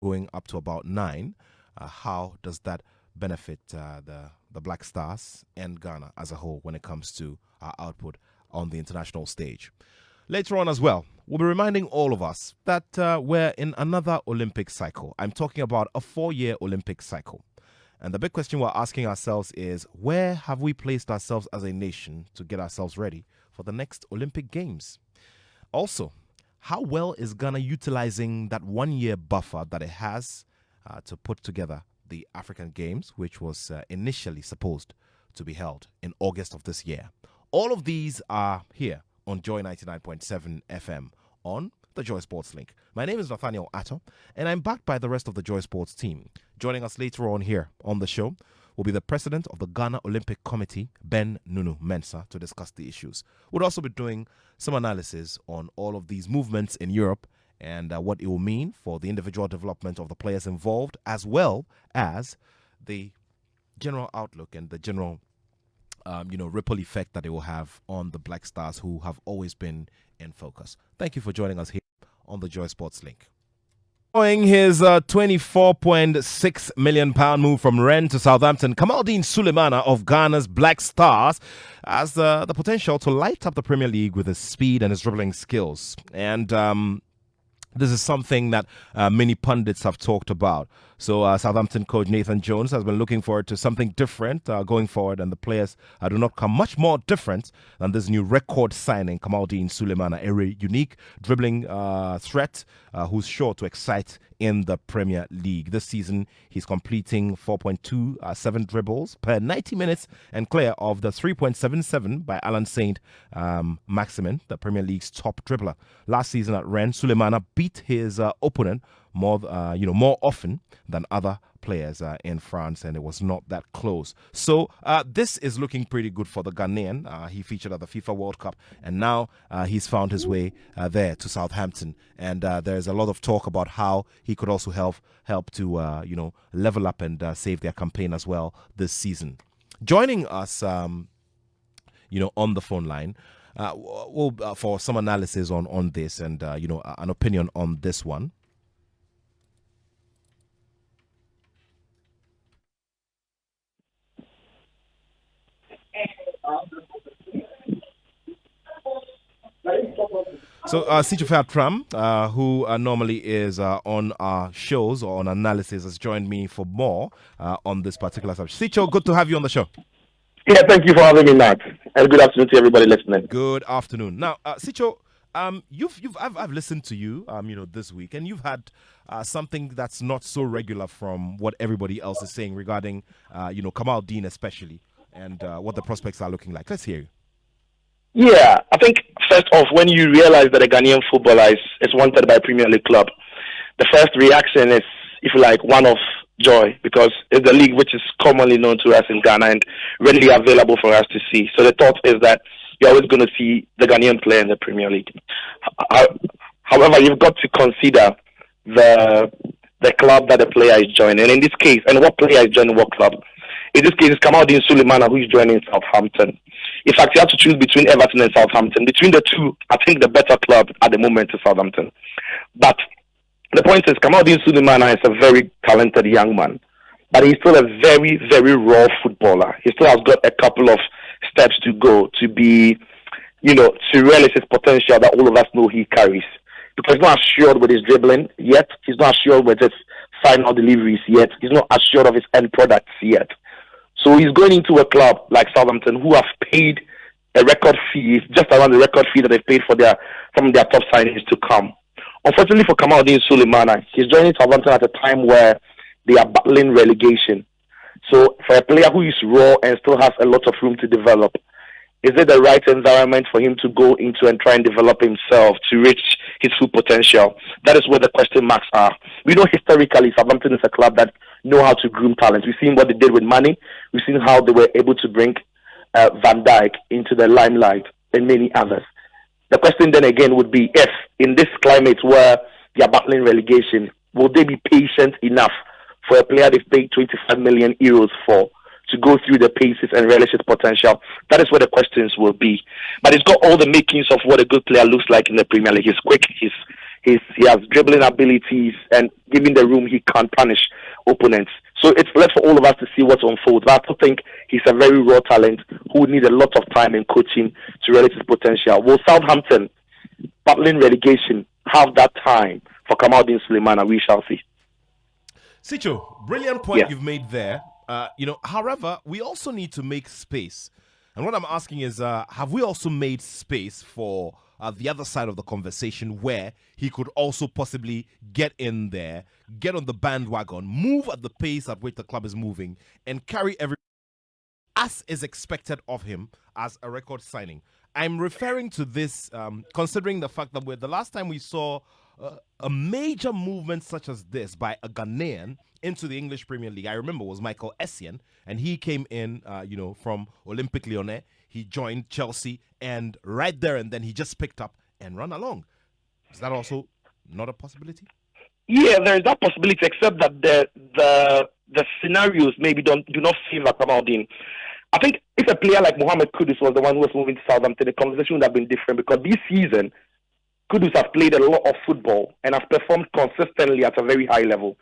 going up to about 9. How does that benefit the Black Stars and Ghana as a whole when it comes to our output on the international stage? Later on as well, we'll be reminding all of us that we're in another Olympic cycle. I'm talking about a 4-year Olympic cycle. And the big question we're asking ourselves is, where have we placed ourselves as a nation to get ourselves ready for the next Olympic Games? Also, how well is Ghana utilizing that 1-year buffer that it has to put together the African Games, which was initially supposed to be held in August of this year? All of these are here on Joy 99.7 FM on the Joy Sports Link. My name is Nathaniel Attoh, and I'm backed by the rest of the Joy Sports team. Joining us later on here on the show will be the president of the Ghana Olympic Committee, Ben Nunu Mensah, to discuss the issues. We'll also be doing some analysis on all of these movements in Europe and what it will mean for the individual development of the players involved, as well as the general outlook and the general ripple effect that it will have on the Black Stars, who have always been in focus. Thank you for joining us here on the Joy Sports Link. Following his £24.6 million move from Rennes to Southampton, Kamaldeen Sulemana of Ghana's Black Stars has the potential to light up the Premier League with his speed and his dribbling skills. And this is something that many pundits have talked about. So Southampton coach Nathan Jones has been looking forward to something different going forward, and the players do not come much more different than this new record signing, Kamaldeen Sulemana, a unique dribbling threat who's sure to excite in the Premier League. This season, he's completing 4.27 dribbles per 90 minutes and clear of the 3.77 by Alan Saint Maximin, the Premier League's top dribbler. Last season at Rennes, Sulemana beat his opponent more often than other players in France, and it was not that close. So this is looking pretty good for the Ghanaian. He featured at the FIFA World Cup, and now he's found his way there to Southampton. And there's a lot of talk about how he could also help to level up and save their campaign as well this season. Joining us, on the phone line. For some analysis on this and an opinion on this one. So, Sicho Tram, who normally is on our shows or on analysis, has joined me for more on this particular subject. Sicho, good to have you on the show. Yeah, thank you for having me, Nat. And good afternoon to everybody listening. Good afternoon. Now, Sicho, I've listened to you, this week, and you've had something that's not so regular from what everybody else is saying regarding, Kamaldeen especially, and what the prospects are looking like. Let's hear you. Yeah, I think first off, when you realize that a Ghanaian footballer is wanted by a Premier League club, the first reaction is, if you like, one of joy, because it's the league which is commonly known to us in Ghana and readily available for us to see. So the thought is that you're always going to see the Ghanaian player in the Premier League. However, you've got to consider the club that the player is joining. And in this case, and what player is joining what club? In this case, it's Kamaldeen Sulemana, who is joining Southampton. In fact, you have to choose between Everton and Southampton. Between the two, I think the better club at the moment is Southampton. But the point is, Kamaldeen Sulemana is a very talented young man, but he's still a very, very raw footballer. He still has got a couple of steps to go to be, to realize his potential that all of us know he carries. Because he's not assured with his dribbling yet. He's not assured with his final deliveries yet. He's not assured of his end products yet. So he's going into a club like Southampton, who have paid a record fee, just around the record fee that they've paid for some of their top signings to come. Unfortunately for Kamaldeen Sulemana, he's joining Southampton at a time where they are battling relegation. So for a player who is raw and still has a lot of room to develop, is it the right environment for him to go into and try and develop himself to reach his full potential? That is where the question marks are. We know historically Southampton is a club that know how to groom talent. We've seen what they did with Mane. We've seen how they were able to bring Van Dijk into the limelight and many others. The question then again would be, if in this climate where they are battling relegation, will they be patient enough for a player they've paid 25 million euros for to go through the paces and realize his potential? That is where the questions will be. But he's got all the makings of what a good player looks like in the Premier League. He's quick, He has dribbling abilities, and given the room, he can punish opponents. So it's left for all of us to see what unfolds. But I still think he's a very raw talent who would need a lot of time and coaching to realize his potential. Will Southampton, battling relegation, have that time for Kamaldeen Sulemana? We shall see. Sicho, brilliant point you've made there. However, we also need to make space. And what I'm asking is, have we also made space for the other side of the conversation where he could also possibly get in there, get on the bandwagon, move at the pace at which the club is moving, and carry every as is expected of him as a record signing? I'm referring to this considering the fact that the last time we saw a major movement such as this by a Ghanaian into the English Premier League, I remember, was Michael Essien, and he came in, from Olympique Lyonnais. He joined Chelsea, and right there and then he just picked up and run along. Is that also not a possibility? Yeah, there is that possibility, except that the scenarios maybe do not favor Kamaldeen. I think if a player like Mohamed Kudus was the one who was moving to Southampton, the conversation would have been different, because this season, Kudus has played a lot of football and has performed consistently at a very high level.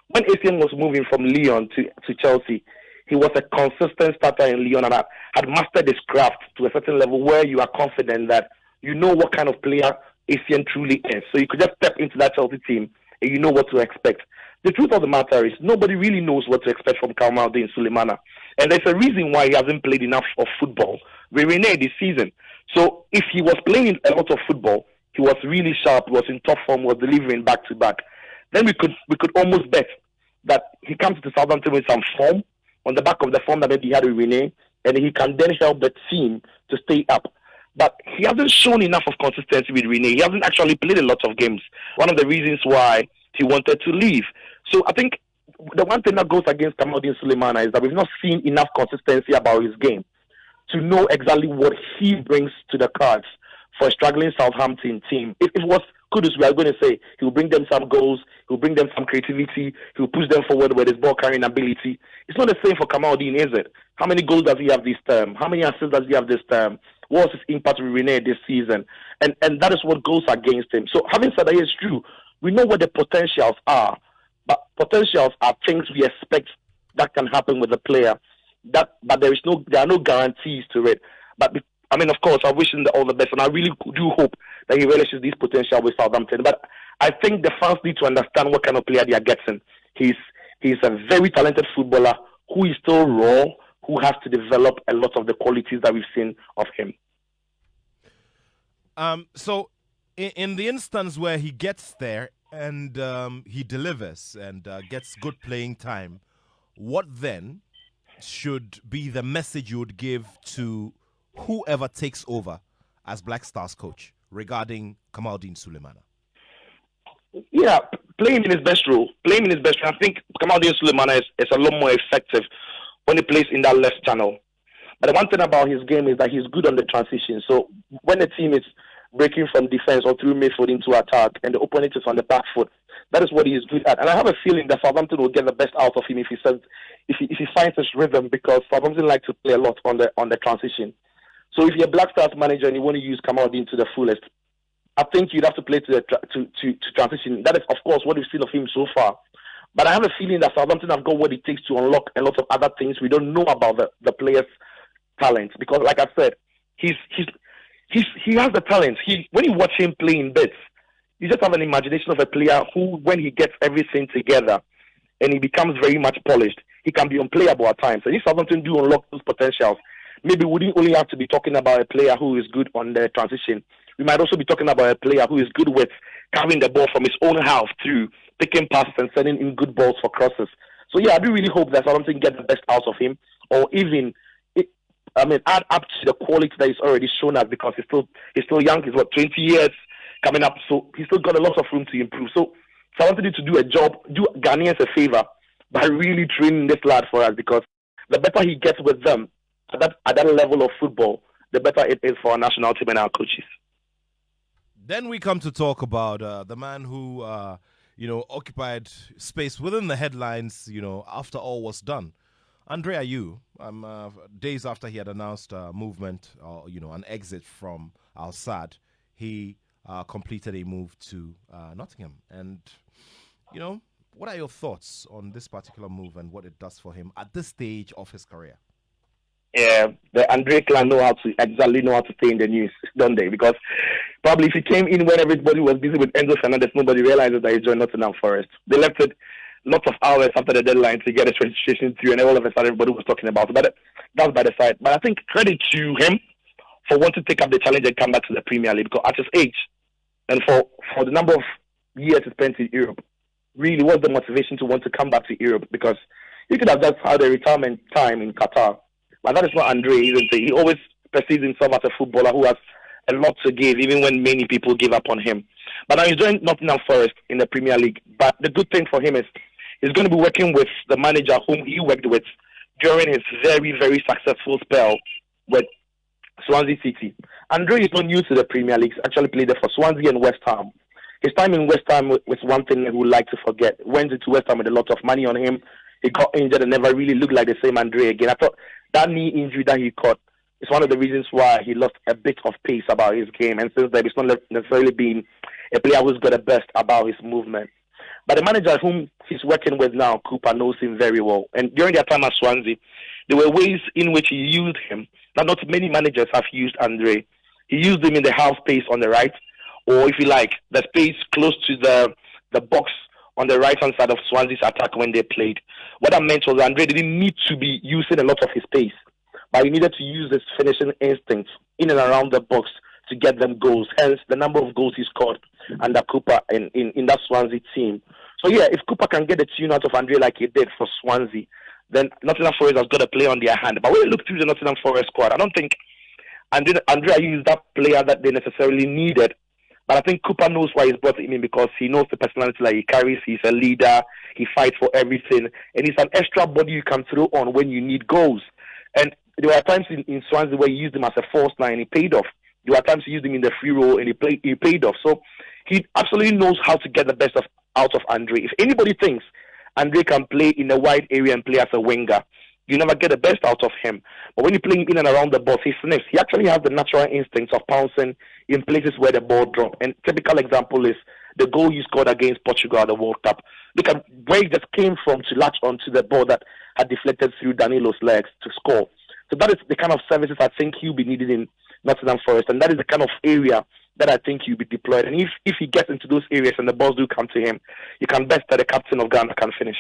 When Essien was moving from Lyon to Chelsea, he was a consistent starter in Lyon and had mastered his craft to a certain level where you are confident that you know what kind of player Essien truly is. So you could just step into that Chelsea team and you know what to expect. The truth of the matter is nobody really knows what to expect from Kamaldeen Sulemana. And there's a reason why he hasn't played enough of football with Rennes this season. So if he was playing a lot of football, he was really sharp, he was in top form, was delivering back to back, then we could almost bet that he comes to Southampton with some form, on the back of the form that maybe he had with Rennes, and he can then help the team to stay up. But he hasn't shown enough of consistency with Rennes. He hasn't actually played a lot of games. One of the reasons why he wanted to leave. So I think the one thing that goes against Kamaldeen Sulemana is that we've not seen enough consistency about his game to know exactly what he brings to the cards for a struggling Southampton team. If it was Kudus, we are going to say he will bring them some goals, he will bring them some creativity, he will push them forward with his ball carrying ability. It's not the same for Kamaldeen, is it? How many goals does he have this term? How many assists does he have this term? What was his impact with Rennes this season? And that is what goes against him. So having said that, it's true. We know what the potentials are, but potentials are things we expect that can happen with a player. But there are no guarantees to it. But I mean, of course, I wish him all the best, and I really do hope that he relishes this potential with Southampton. But I think the fans need to understand what kind of player they are getting. He's a very talented footballer who is still raw, who has to develop a lot of the qualities that we've seen of him. So, in the instance where he gets there and he delivers and gets good playing time, what then should be the message you would give to whoever takes over as Black Stars coach regarding Kamaldeen Sulemana? Yeah, play him in his best role. I think Kamaldeen Sulemana is a lot more effective when he plays in that left channel. But the one thing about his game is that he's good on the transition. So when the team is breaking from defense or through midfield into attack and the opponent is on the back foot, that is what he is good at. And I have a feeling that Southampton will get the best out of him if he finds his rhythm, because Southampton like to play a lot on the transition. So if you're a Black Stars manager and you want to use Kamaldeen to the fullest, I think you'd have to play to transition. That is, of course, what we've seen of him so far. But I have a feeling that Southampton have got what it takes to unlock a lot of other things we don't know about the player's talent. Because, like I said, he has the talent. When you watch him play in bits, you just have an imagination of a player who, when he gets everything together and he becomes very much polished, he can be unplayable at times. And if Southampton do unlock those potentials, maybe we wouldn't only have to be talking about a player who is good on the transition. We might also be talking about a player who is good with carrying the ball from his own half through picking passes and sending in good balls for crosses. So yeah, I do really hope that Southampton get the best out of him, or even add up to the quality that he's already shown us, because he's still young. He's 20 years coming up, so he's still got a lot of room to improve. So Southampton need to do Ghanaians a favor by really training this lad for us, because the better he gets with them at that level of football, the better it is for our national team and our coaches. Then we come to talk about the man who, occupied space within the headlines, after all was done. Andre Ayew, days after he had announced movement or, an exit from Al Sadd, he completed a move to Nottingham. And, what are your thoughts on this particular move and what it does for him at this stage of his career? Yeah, the Andre clan know how to exactly know how to stay in the news, don't they? Because probably if he came in when everybody was busy with Enzo Fernandez, nobody realizes that he joined Nottingham Forest. They left it lots of hours after the deadline to get his registration through, and all of a sudden everybody was talking about it. But that's by the side. But I think credit to him for wanting to take up the challenge and come back to the Premier League, because at his age and for the number of years he spent in Europe, really was the motivation to want to come back to Europe, because he could have just had a retirement time in Qatar. But that is not Andre, isn't it? He always perceives himself as a footballer who has a lot to give, even when many people give up on him. But now he's joined Nottingham Forest in the Premier League. But the good thing for him is he's going to be working with the manager whom he worked with during his very, very successful spell with Swansea City. Andre is not new to the Premier League. He's actually played there for Swansea and West Ham. His time in West Ham was one thing that we would like to forget. Went into West Ham with a lot of money on him. He got injured and never really looked like the same Andre again. I thought that knee injury that he caught is one of the reasons why he lost a bit of pace about his game. And since then, he's not necessarily been a player who's got the best about his movement. But the manager whom he's working with now, Cooper, knows him very well. And during their time at Swansea, there were ways in which he used him. Now, not many managers have used Andre. He used him in the half space on the right, or if you like, the space close to the box on the right-hand side of Swansea's attack when they played. What that meant was Andre didn't need to be using a lot of his pace, but he needed to use his finishing instincts in and around the box to get them goals. Hence, the number of goals he scored under Cooper in that Swansea team. So, yeah, if Cooper can get a tune out of Andre like he did for Swansea, then Nottingham Forest has got a play on their hand. But when you look through the Nottingham Forest squad, I don't think Andre used that player that they necessarily needed. But I think Cooper knows why he's brought him in, because he knows the personality that he carries. He's a leader. He fights for everything. And he's an extra body you can throw on when you need goals. And there were times in Swansea where he used him as a false nine and he paid off. There were times he used him in the free role and he paid off. So he absolutely knows how to get the best out of Andre. If anybody thinks Andre can play in a wide area and play as a winger, you never get the best out of him. But when you play him in and around the box, he sniffs. He actually has the natural instincts of pouncing in places where the ball drops. And typical example is the goal he scored against Portugal at the World Cup. Look at where he just came from to latch onto the ball that had deflected through Danilo's legs to score. So that is the kind of services I think he'll be needed in Nottingham Forest. And that is the kind of area that I think he'll be deployed. And if he gets into those areas and the balls do come to him, you can bet that the captain of Ghana can finish.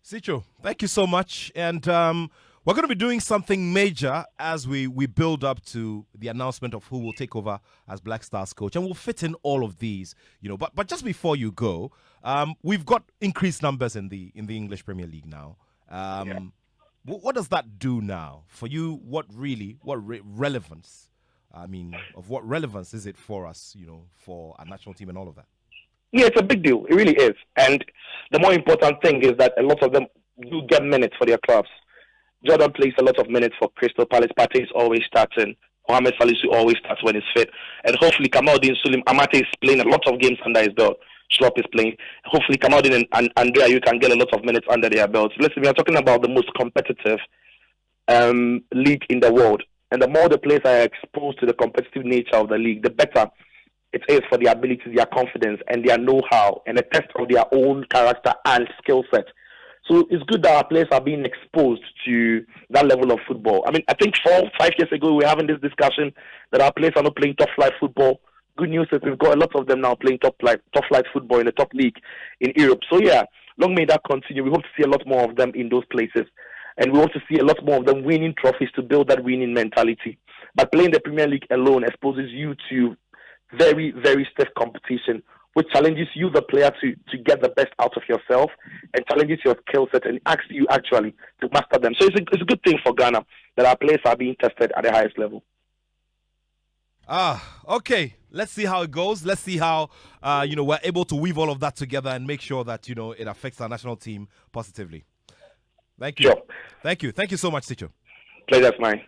Sicho, thank you so much. And we're going to be doing something major as we build up to the announcement of who will take over as Black Stars coach. And we'll fit in all of these, But just before you go, we've got increased numbers in the English Premier League now. What does that do now for you? What relevance? Of what relevance is it for us, for our national team and all of that? Yeah, it's a big deal. It really is. And the more important thing is that a lot of them do get minutes for their clubs. Jordan plays a lot of minutes for Crystal Palace. Partey is always starting. Mohamed Salisu always starts when he's fit. And hopefully Kamaldeen Sulim Amate is playing a lot of games under his belt. Schlopp is playing. Hopefully Kamaldeen and Andrea, you can get a lot of minutes under their belts. Listen, we are talking about the most competitive league in the world. And the more the players are exposed to the competitive nature of the league, the better it is for their ability, their confidence, and their know-how, and a test of their own character and skill set. So it's good that our players are being exposed to that level of football. I think 4-5 years ago, we were having this discussion that our players are not playing top-flight football. Good news is we've got a lot of them now playing top-flight football in the top league in Europe. So yeah, long may that continue. We hope to see a lot more of them in those places. And we want to see a lot more of them winning trophies to build that winning mentality. But playing the Premier League alone exposes you to very, very stiff competition, which challenges you, the player, to get the best out of yourself and challenges your skill set and asks you actually to master them. So it's a good thing for Ghana that our players are being tested at the highest level. Okay. Let's see how it goes. Let's see how we're able to weave all of that together and make sure that it affects our national team positively. Thank you. Sure. Thank you. Thank you so much, Sicho. Pleasure's mine.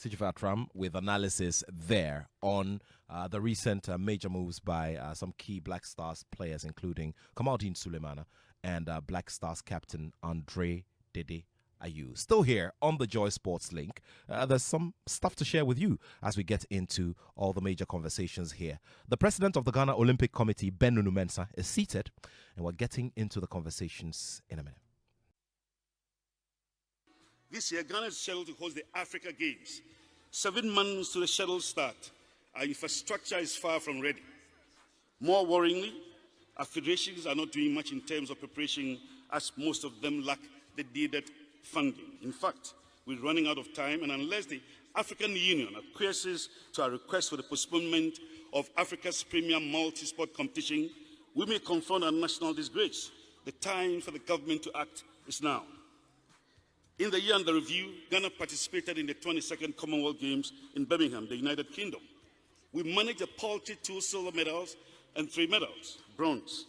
Sicho Fatram with analysis there on the recent major moves by some key Black Stars players, including Kamaldeen Sulemana and Black Stars captain Andre Dede are you? Still here on the Joy Sports Link. There's some stuff to share with you as we get into all the major conversations here. The president of the Ghana Olympic Committee, Ben Nunumensa, is seated, and we're getting into the conversations in a minute. This year, Ghana is scheduled to host the Africa Games. 7 months to the scheduled start, our infrastructure is far from ready. More worryingly, our federations are not doing much in terms of preparation, as most of them lack the needed funding. In fact, we're running out of time, and unless the African Union acquiesces to our request for the postponement of Africa's premier multi-sport competition, we may confront a national disgrace. The time for the government to act is now. In the year under review, Ghana participated in the 22nd Commonwealth Games in Birmingham, the United Kingdom. We managed a paltry 2 silver medals and 3 medals, bronze.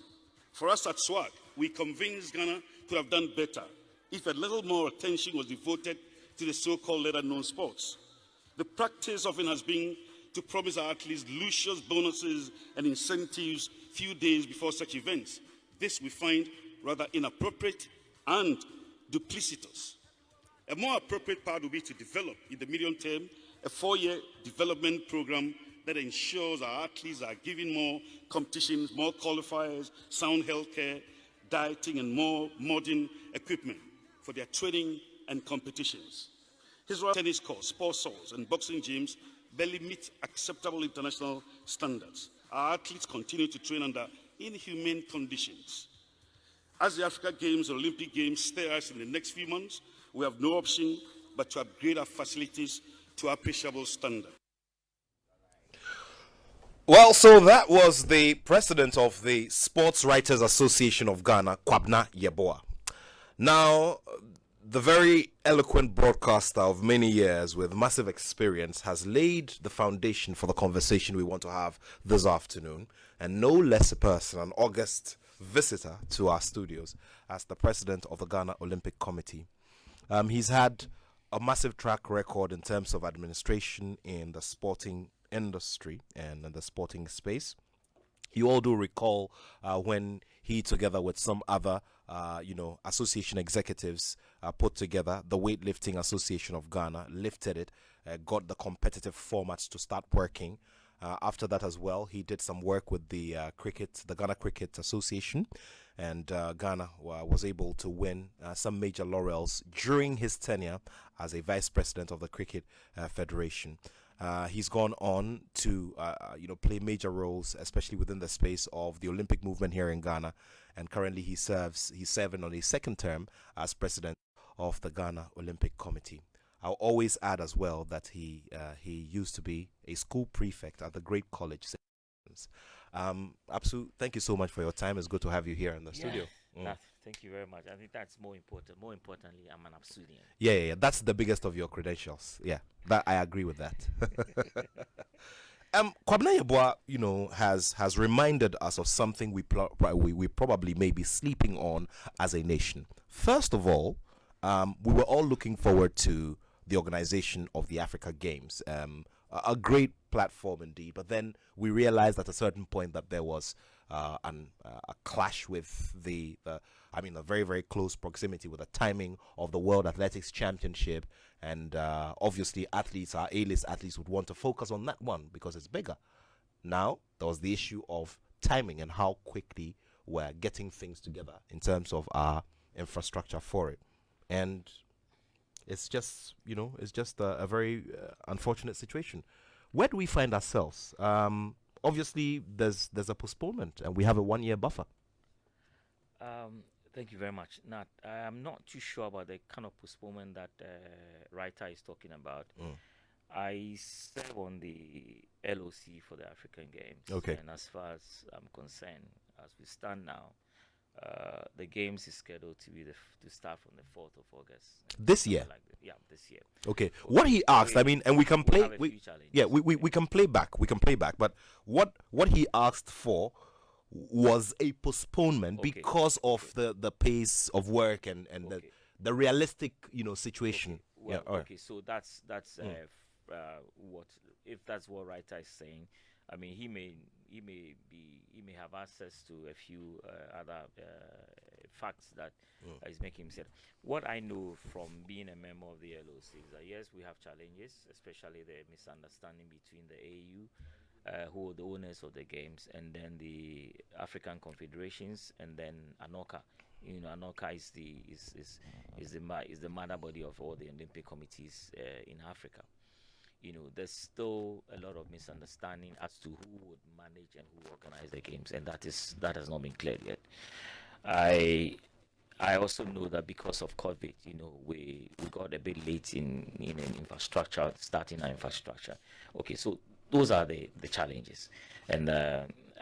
For us at SWAG, we convinced Ghana could have done better if a little more attention was devoted to the so-called lesser-known sports. The practice often has been to promise our athletes luscious bonuses and incentives few days before such events. This we find rather inappropriate and duplicitous. A more appropriate path would be to develop, in the medium term, a 4-year development program that ensures our athletes are given more competitions, more qualifiers, sound healthcare, dieting, and more modern equipment for their training and competitions. His tennis courts, sports halls, and boxing gyms barely meet acceptable international standards. Our athletes continue to train under inhumane conditions. As the Africa Games or Olympic Games stare us in the next few months, we have no option but to upgrade our facilities to appreciable standard. Well, so that was the president of the Sports Writers Association of Ghana, Kwabna Yeboah. Now, the very eloquent broadcaster of many years with massive experience has laid the foundation for the conversation we want to have this afternoon, and no less a person, an august visitor to our studios as the president of the Ghana Olympic Committee. He's had a massive track record in terms of administration in the sporting industry and in the sporting space. You all do recall when he, together with some other, association executives, put together the Weightlifting Association of Ghana, lifted it, got the competitive formats to start working. After that as well, he did some work with the Ghana Cricket Association, and Ghana was able to win some major laurels during his tenure as a vice president of the Cricket Federation. He's gone on to, play major roles, especially within the space of the Olympic movement here in Ghana, and currently he's serving on his second term as president of the Ghana Olympic Committee. I'll always add as well that he used to be a school prefect at the great college. Apsu, thank you so much for your time. It's good to have you here in the studio. Thank you very much. I think that's more important. More importantly, I'm an Absudian. Yeah. That's the biggest of your credentials. Yeah, that I agree with that. Kwabna Yeboah, has reminded us of something we probably may be sleeping on as a nation. First of all, we were all looking forward to the organization of the Africa Games. A great platform indeed, but then we realized at a certain point that there was a clash with a very, very close proximity with the timing of the World Athletics Championship, and obviously our A-list athletes would want to focus on that one because it's bigger. Now, there was the issue of timing and how quickly we're getting things together in terms of our infrastructure for it. And it's just a very unfortunate situation. Where do we find ourselves? Obviously, there's a postponement, and we have a 1-year buffer. Thank you very much, Nat. I'm not too sure about the kind of postponement that writer is talking about. I serve on the LOC for the African Games. Okay. And as far as I'm concerned, as we stand now, the Games is scheduled to start from the 4th of August. This year? This year. Okay. What he asked, and we can play. We can play back. We can play back. But what he asked for was a postponement because of the pace of work and the realistic situation. Okay. Well, so that's what, if that's what writer is saying. I mean, he may have access to a few other facts that is making him say. What I know from being a member of the LOC is that yes, we have challenges, especially the misunderstanding between the AU, who are the owners of the games, and then the African confederations, and then ANOCA. ANOCA is the mother body of all the Olympic committees in Africa. There's still a lot of misunderstanding as to who would manage and who organize the games, and that has not been cleared yet. I also know that because of COVID, we got a bit late in infrastructure, starting our infrastructure. Okay, so those are the challenges, and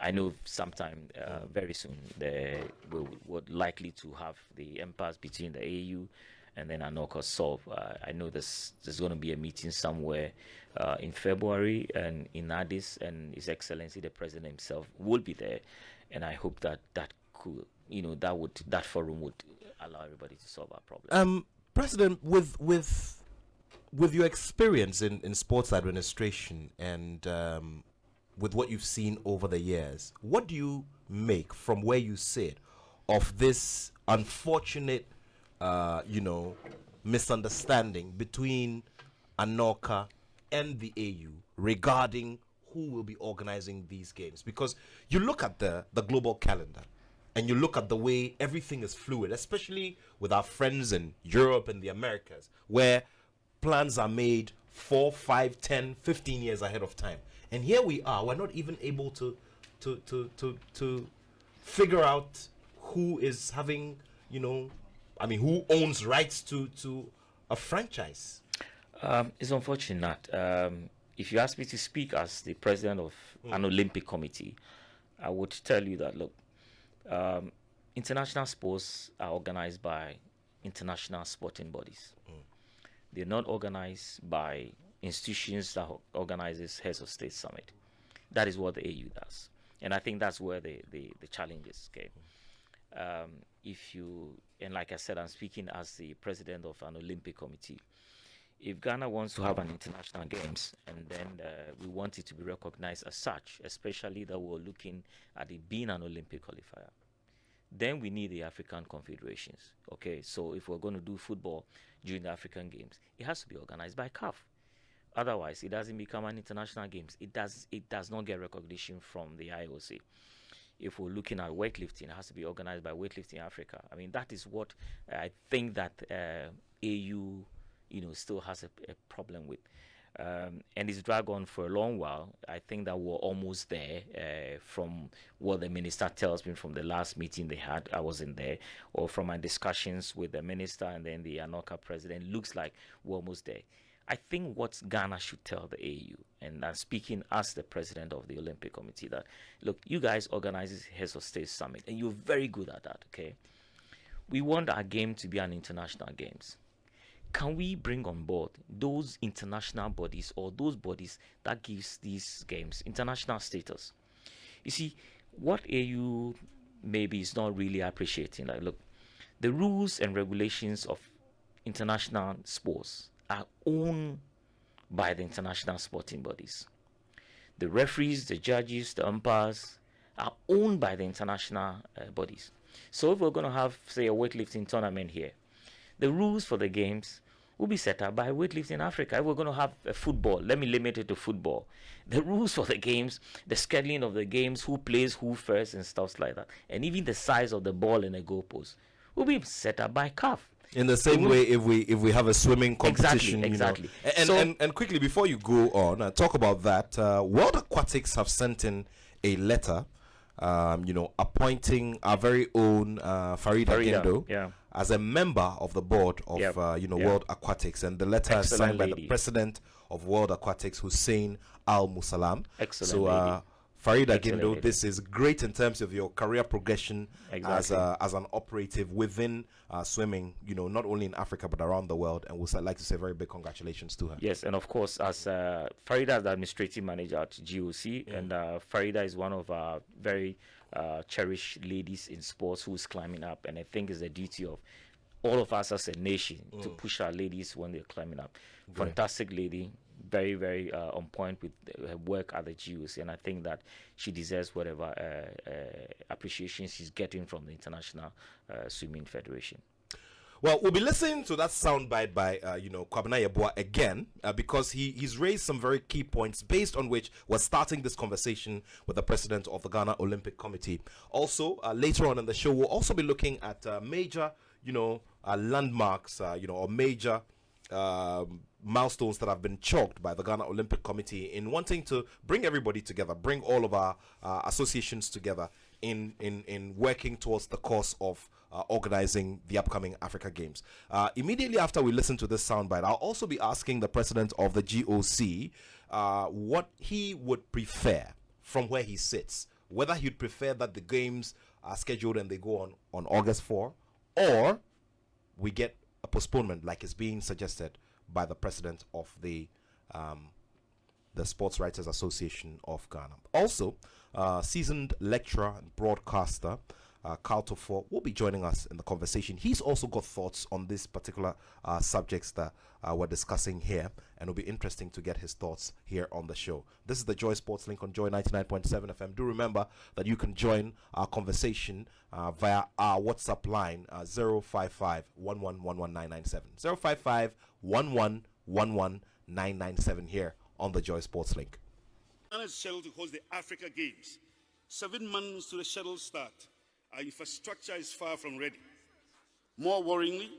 I know sometime very soon we would likely to have the impasse between the AU and then ANOCA solve. I know there's going to be a meeting somewhere in February and in Addis, and His Excellency the President himself will be there, and I hope that could that forum would allow everybody to solve our problem. President, with your experience in sports administration and with what you've seen over the years, what do you make from where you sit of this unfortunate misunderstanding between ANOCA and the AU regarding who will be organizing these games? Because you look at the global calendar and you look at the way everything is fluid, especially with our friends in Europe and the Americas, where plans are made 4, 5, 10, 15 years ahead of time. And here we are, we're not even able to figure out who is having, who owns rights to a franchise. It's unfortunate. If you ask me to speak as the president of an Olympic committee, I would tell you that, look, international sports are organized by international sporting bodies. They're not organized by institutions that organizes Heads of State Summit. That is what the AU does. And I think that's where the challenges came. And like I said, I'm speaking as the president of an Olympic committee. If Ghana wants to have an international games, and then we want it to be recognized as such, especially that we're looking at it being an Olympic qualifier, then we need the African confederations. Okay, so if we're going to do football during the African games, it has to be organized by CAF. Otherwise, it doesn't become an international games. It does not get recognition from the IOC. If we're looking at weightlifting, it has to be organized by Weightlifting Africa. I mean, that is what I think that AU, still has a problem with. And it's dragged on for a long while. I think that we're almost there from what the minister tells me from the last meeting they had. I wasn't there. Or from my discussions with the minister and then the ANOCA president, looks like we're almost there. I think what Ghana should tell the AU, and I'm speaking as the president of the Olympic Committee, that, look, you guys organize this Heads of State Summit, and you're very good at that, okay? We want our game to be an international games. Can we bring on board those international bodies or those bodies that gives these games international status? You see, what AU maybe is not really appreciating, like, look, the rules and regulations of international sports are owned by the international sporting bodies. The referees, the judges, the umpires are owned by the international bodies. So if we're going to have, say, a weightlifting tournament here, the rules for the games will be set up by Weightlifting Africa. If we're going to have a football, let me limit it to football. The rules for the games, the scheduling of the games, who plays who first and stuff like that, and even the size of the ball in a goalpost will be set up by CAF. In the same way, if we have a swimming competition, exactly. And quickly before you go on, talk about that. World Aquatics have sent in a letter, appointing our very own Farida Gendo as a member of the board of World Aquatics, and the letter is signed by the president of World Aquatics, Hussein Al Musalam. Excellent lady. Farida Gendo, this is great in terms of your career progression as an operative within swimming, not only in Africa but around the world. And we'd like to say very big congratulations to her. Yes, and of course, as Farida is the administrative manager at GOC, and Farida is one of our very cherished ladies in sports who's climbing up. And I think it's the duty of all of us as a nation to push our ladies when they're climbing up. Fantastic lady, very, very on point with her work at the GOC, and I think that she deserves whatever appreciation she's getting from the International Swimming Federation. Well, we'll be listening to that soundbite by, Kwabena Yeboah again, because he's raised some very key points based on which we're starting this conversation with the president of the Ghana Olympic Committee. Also, later on in the show, we'll also be looking at major, landmarks, or major milestones that have been chalked by the Ghana Olympic Committee in wanting to bring everybody together, bring all of our associations together in working towards the cause of organizing the upcoming Africa Games. Immediately after we listen to this soundbite, I'll also be asking the president of the GOC what he would prefer from where he sits, whether he'd prefer that the games are scheduled and they go on August 4, or we get a postponement like is being suggested by the president of the Sports Writers Association of Ghana. Also, seasoned lecturer and broadcaster Attoh will be joining us in the conversation. He's also got thoughts on these particular subjects that we're discussing here, and it'll be interesting to get his thoughts here on the show. This is the Joy Sports Link on Joy 99.7 FM. Do remember that you can join our conversation via our WhatsApp line 055 055 here on the Joy Sports Link. Ghana is scheduled to host the Africa Games. 7 months to the schedule start. Our infrastructure is far from ready. More worryingly,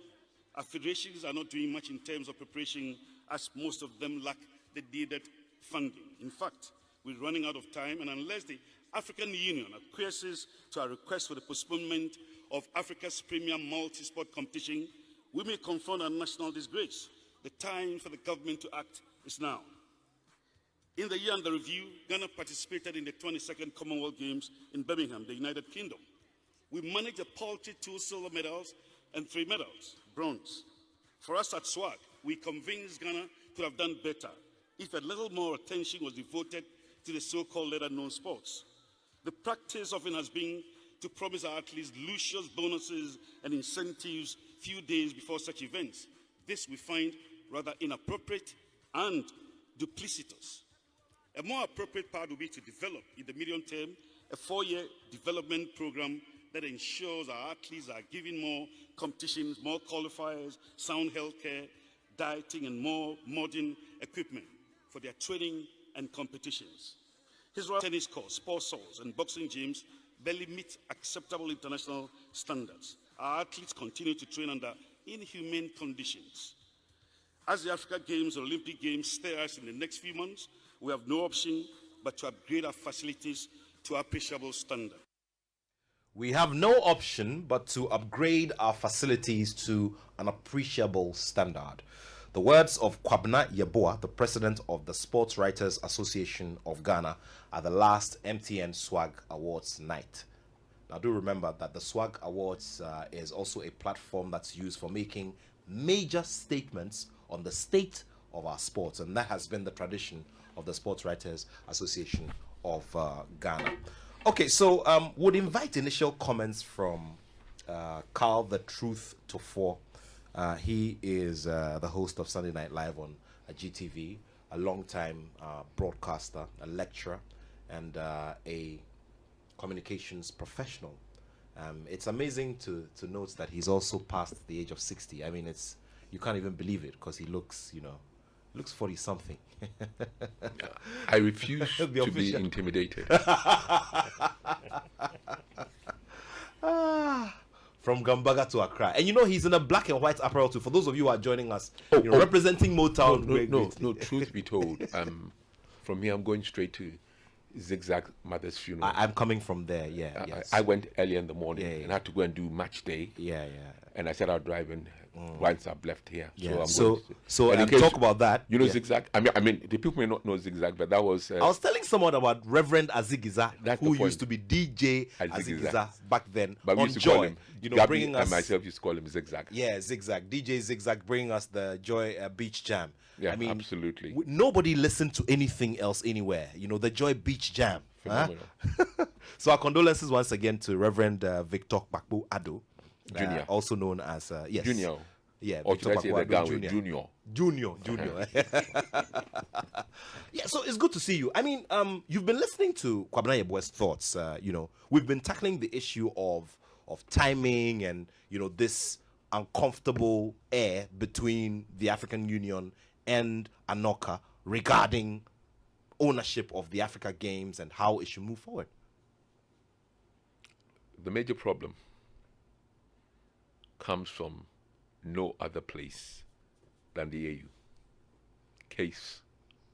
our federations are not doing much in terms of preparation, as most of them lack the needed funding. In fact, we're running out of time, and unless the African Union acquiesces to our request for the postponement of Africa's premier multi-sport competition, we may confront a national disgrace. The time for the government to act is now. In the year under review, Ghana participated in the 22nd Commonwealth Games in Birmingham, the United Kingdom. We managed a paltry 2 silver medals and 3 medals, bronze. For us at SWAG, we convinced Ghana could have done better if a little more attention was devoted to the so-called lesser-known sports. The practice often has been to promise our athletes luscious bonuses and incentives few days before such events. This we find rather inappropriate and duplicitous. A more appropriate path would be to develop, in the medium term, a 4-year development program that ensures our athletes are given more competitions, more qualifiers, sound healthcare, dieting, and more modern equipment for their training and competitions. His Royal tennis courts, sports halls, and boxing gyms barely meet acceptable international standards. Our athletes continue to train under inhumane conditions. As the Africa Games or Olympic Games stare us in the next few months, we have no option but to upgrade our facilities to appreciable standard. We have no option but to upgrade our facilities to an appreciable standard. The words of Kwabena Yeboah, the president of the Sports Writers Association of Ghana, at the last MTN SWAG Awards night. Now, do remember that the SWAG Awards is also a platform that's used for making major statements on the state of our sports, and that has been the tradition of the Sports Writers Association of Ghana. Okay, so would invite initial comments from Carl the Truth Tofor. He is the host of Sunday Night Live on GTV, a long-time broadcaster, a lecturer, and a communications professional. It's amazing to note that he's also past the age of 60. I mean, you can't even believe it because he looks, looks 40-something. I refuse to be intimidated. From Gambaga to Accra. And he's in a black and white apparel too. For those of you who are joining us, representing Motown. No, truth be told, from here I'm going straight to Zigzag Mother's funeral. I'm coming from there, yes. I went early in the morning and had to go and do match day. Yeah. And I said I'll drive in once I've left here. Yeah. So talk about that. Zigzag. I mean, the people may not know Zigzag, but that was. I was telling someone about Reverend Azigiza, who used to be DJ Azigiza back then. But we on used to Joy, call him. bringing us. And myself used to call him Zigzag. Yeah, Zigzag, DJ Zigzag, bringing us the Joy Beach Jam. Yeah, I mean, absolutely. Nobody listened to anything else anywhere. The Joy Beach Jam. Phenomenal. So our condolences once again to Reverend Victor Bakbu Attoh, Junior, also known as Junior. Yeah, or Victor should I say the Pakwadu Junior? Junior. Yeah, so it's good to see you. I mean, you've been listening to Kwabena Yeboah's thoughts. We've been tackling the issue of timing and this uncomfortable air between the African Union and Anoka regarding ownership of the Africa Games and how it should move forward. The major problem comes from no other place than the AU. Case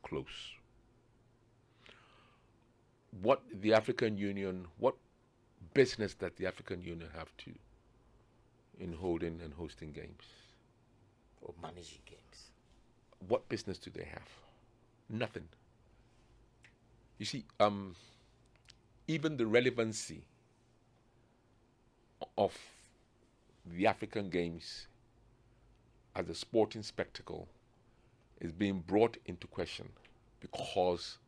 close. What the African Union, what business that the African Union have to in holding and hosting games? Or managing games. What business do they have? Nothing. You see, even the relevancy of the African Games as a sporting spectacle is being brought into question because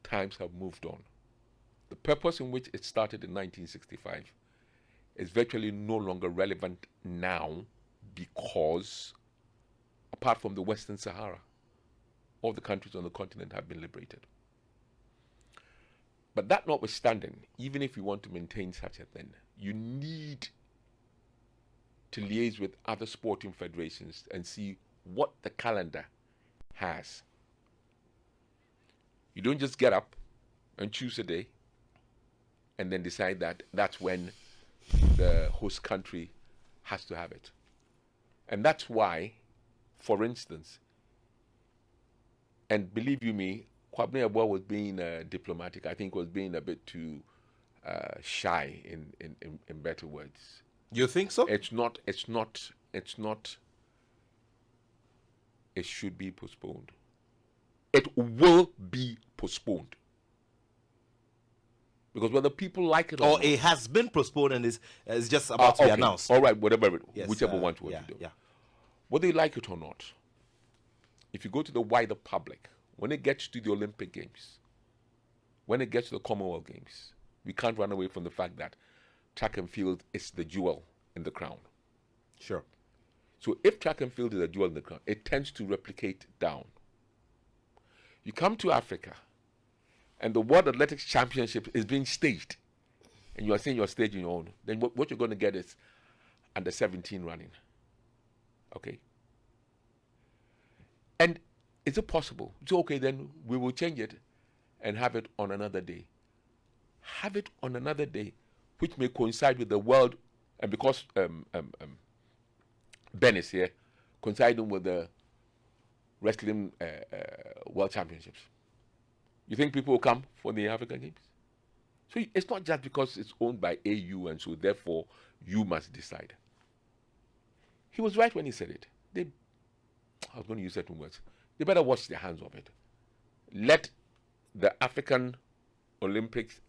times have moved on. The purpose in which it started in 1965 is virtually no longer relevant now because, apart from the Western Sahara, all the countries on the continent have been liberated. But that notwithstanding, even if you want to maintain such a thing, you need to liaise with other sporting federations and see what the calendar has. You don't just get up and choose a day and then decide that that's when the host country has to have it. And that's why, for instance, and believe you me, Kwabena Yeboah was being diplomatic. I think was being a bit too shy in better words. You think so? It's not. It should be postponed. It will be postponed. Because whether people like it or not, it has been postponed and is just about to be announced. All right, whatever, Yes, whichever one you want to do. Yeah. Whether you like it or not, if you go to the wider public, when it gets to the Olympic Games, when it gets to the Commonwealth Games, we can't run away from the fact that track and field is the jewel in the crown. Sure. So if track and field is a jewel in the crown, it tends to replicate down. You come to Africa, and the World Athletics Championship is being staged, and you are saying you're staging your own, then what you're going to get is under 17 running. Okay? And is it possible? So, okay, then we will change it and have it on another day. Have it on another day, which may coincide with the world, and because Ben is here, coinciding with the wrestling world championships. You think people will come for the African Games? So it's not just because it's owned by AU and so therefore you must decide. He was right when he said it. I was going to use certain words. They better wash their hands of it. Let the African Olympics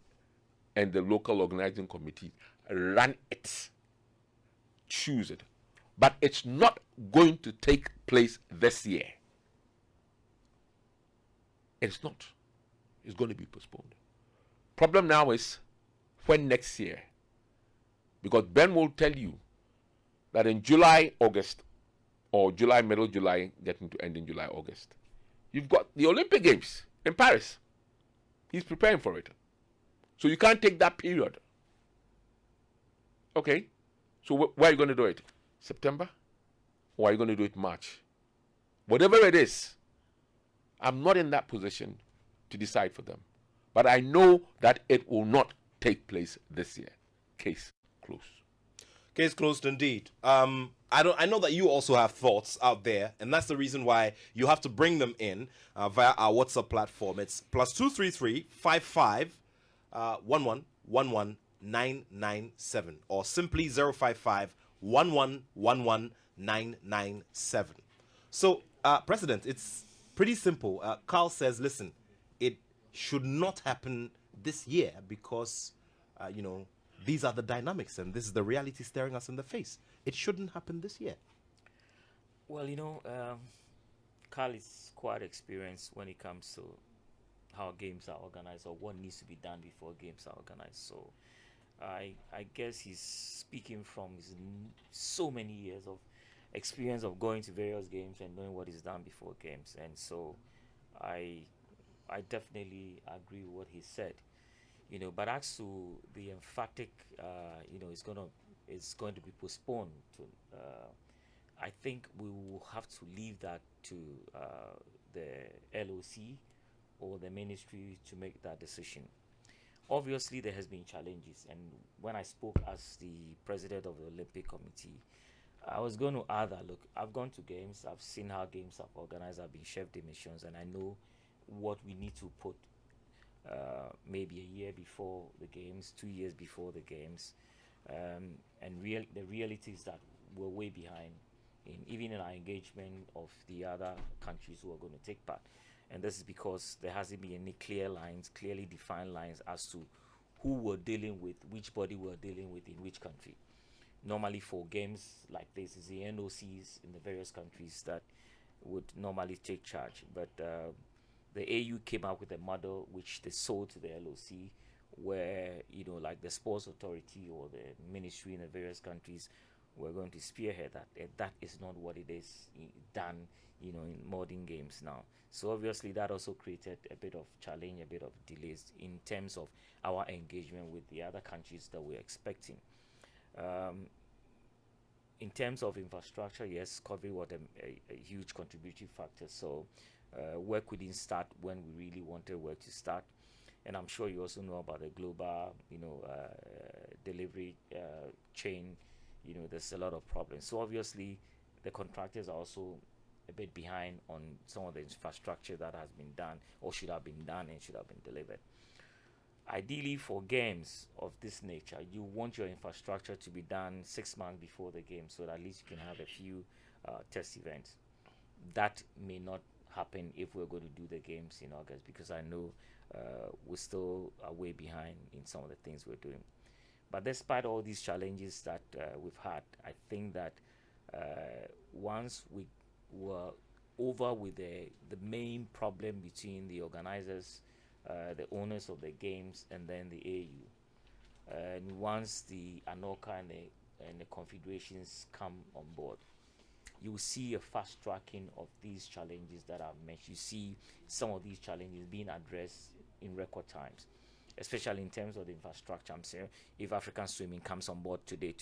and the local organizing committee run it. Choose it. But it's not going to take place this year. It's not. It's going to be postponed. Problem now is when next year. Because Ben will tell you that in July, August, or July, middle July, getting to end in July, August, you've got the Olympic Games in Paris. He's preparing for it. So you can't take that period. Okay. So where are you going to do it? September? Or are you going to do it March? Whatever it is, I'm not in that position to decide for them. But I know that it will not take place this year. Case closed. Case closed indeed. I know that you also have thoughts out there, and that's the reason why you have to bring them in via our WhatsApp platform. It's +233 55 11 11 997 or simply 055 11 11 997. So, President, it's pretty simple. Carl says, listen, it should not happen this year because, these are the dynamics and this is the reality staring us in the face. It shouldn't happen this year. Well, Carl is quite experienced when it comes to how games are organized or what needs to be done before games are organized. So I guess he's speaking from his so many years of experience of going to various games and knowing what is done before games, and so I definitely agree with what he said. But as to the emphatic, it's going to be postponed to. I think we will have to leave that to the LOC or the ministry to make that decision. Obviously, there has been challenges, and when I spoke as the president of the Olympic Committee, I was going to add that, look, I've gone to games, I've seen how games are organized, I've been chef de missions, and I know what we need to put maybe a year before the games, 2 years before the games, and the reality is that we're way behind even in our engagement of the other countries who are going to take part. And this is because there hasn't been any clearly defined lines as to who we're dealing with, which body we're dealing with in which country. Normally for games like this, is the NOCs in the various countries that would normally take charge. But the AU came up with a model which they sold to the LOC, where, like the sports authority or the ministry in the various countries were going to spearhead that. And that is not what it is done, in modern games now. So obviously that also created a bit of challenge, a bit of delays in terms of our engagement with the other countries that we're expecting. In terms of infrastructure, yes, COVID was a huge contributing factor. So work didn't start when we really wanted work to start. And I'm sure you also know about the global, delivery chain. There's a lot of problems. So obviously, the contractors are also a bit behind on some of the infrastructure that has been done or should have been done and should have been delivered. Ideally, for games of this nature, you want your infrastructure to be done 6 months before the game, so that at least you can have a few test events. That may not happen if we're going to do the games in August, because I know we still are way behind in some of the things we're doing. But despite all these challenges that we've had, I think that once we were over with the main problem between the organizers, the owners of the games, and then the AU, and once the ANOCA and the confederations come on board, you will see a fast tracking of these challenges that I've mentioned. You see some of these challenges being addressed in record times, especially in terms of the infrastructure. I'm saying if African swimming comes on board today,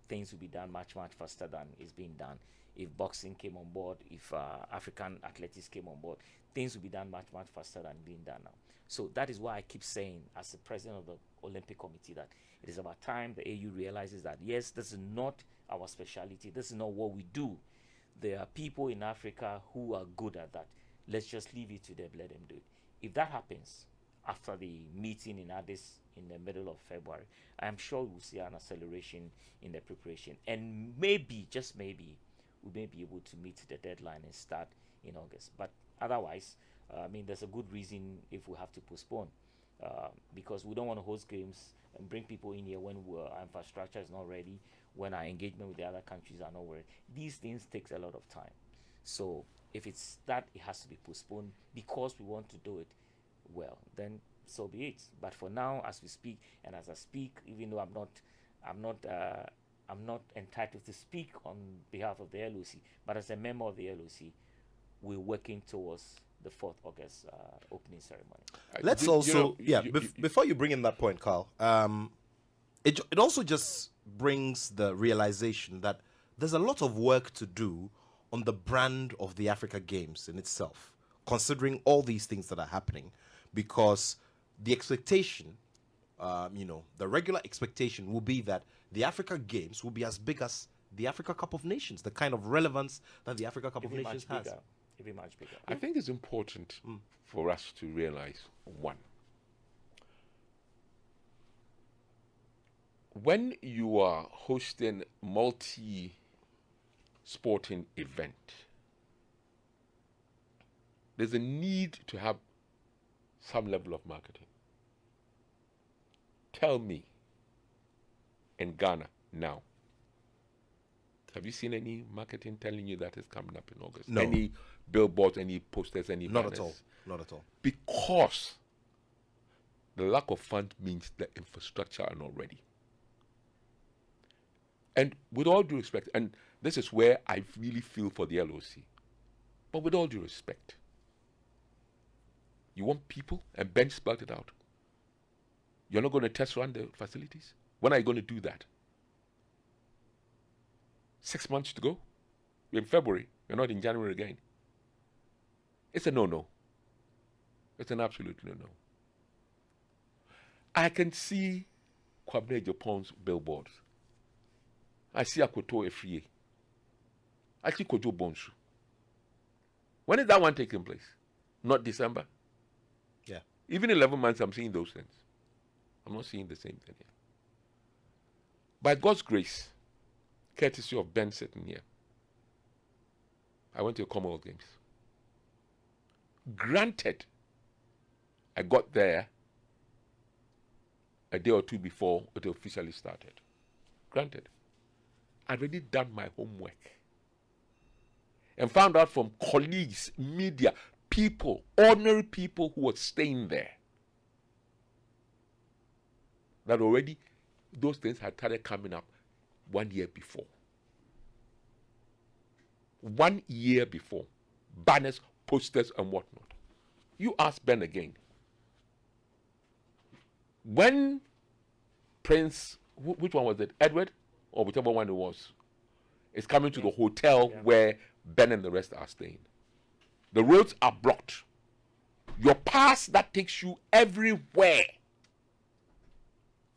things will be done much faster than it's being done. If boxing came on board, if African athletics came on board, things will be done much faster than being done now. So that is why I keep saying, as the president of the Olympic Committee, that it is about time the AU realizes that, yes, this is not our specialty. This is not what we do. There are people in Africa who are good at that. Let's just leave it to them, let them do it. If that happens after the meeting in Addis in the middle of February, I am sure we'll see an acceleration in the preparation. And maybe, just maybe, we may be able to meet the deadline and start in August. But otherwise, there's a good reason if we have to postpone, because we don't want to host games and bring people in here when our infrastructure is not ready, when our engagement with the other countries are not ready. These things takes a lot of time. So if it's that it has to be postponed because we want to do it, well, then so be it. But for now, as we speak, and as I speak, even though I'm not entitled to speak on behalf of the LOC, but as a member of the LOC, we're working towards the 4th August opening ceremony. Let's also, before you bring in that point, Carl, it also just brings the realization that there's a lot of work to do on the brand of the Africa Games in itself, considering all these things that are happening, because the expectation, the regular expectation will be that the Africa Games will be as big as the Africa Cup of Nations, the kind of relevance that the Africa Cup of Nations has. It'll be much bigger. I think it's important for us to realize, one, when you are hosting multi-sporting event, there's a need to have some level of marketing. Tell me, in Ghana now, have you seen any marketing telling you that is coming up in August? No. Any billboards, any posters, any banners? Not at all. Not at all. Because the lack of funds means the infrastructure are not ready. And with all due respect, and this is where I really feel for the LOC, but with all due respect, you want people, and Ben spelled it out. You're not going to test run the facilities? When are you going to do that? 6 months to go? We're in February. We're not in January again. It's a no-no. It's an absolute no-no. I can see Kwabena Japan's billboards. I see Attoh Efrie. I see Kojo Bonsu. When is that one taking place? Not December? Yeah. Even 11 months, I'm seeing those things. I'm not seeing the same thing here. By God's grace, courtesy of Ben sitting here, I went to the Commonwealth Games. Granted, I got there a day or two before it officially started. Granted, I'd already done my homework and found out from colleagues, media, people, ordinary people who were staying there, that already those things had started coming up 1 year before. 1 year before. Banners, posters, and whatnot. You ask Ben again. When Prince, which one was it? Edward? Or whichever one it was, is coming to the hotel where Ben and the rest are staying. The roads are blocked. Your pass that takes you everywhere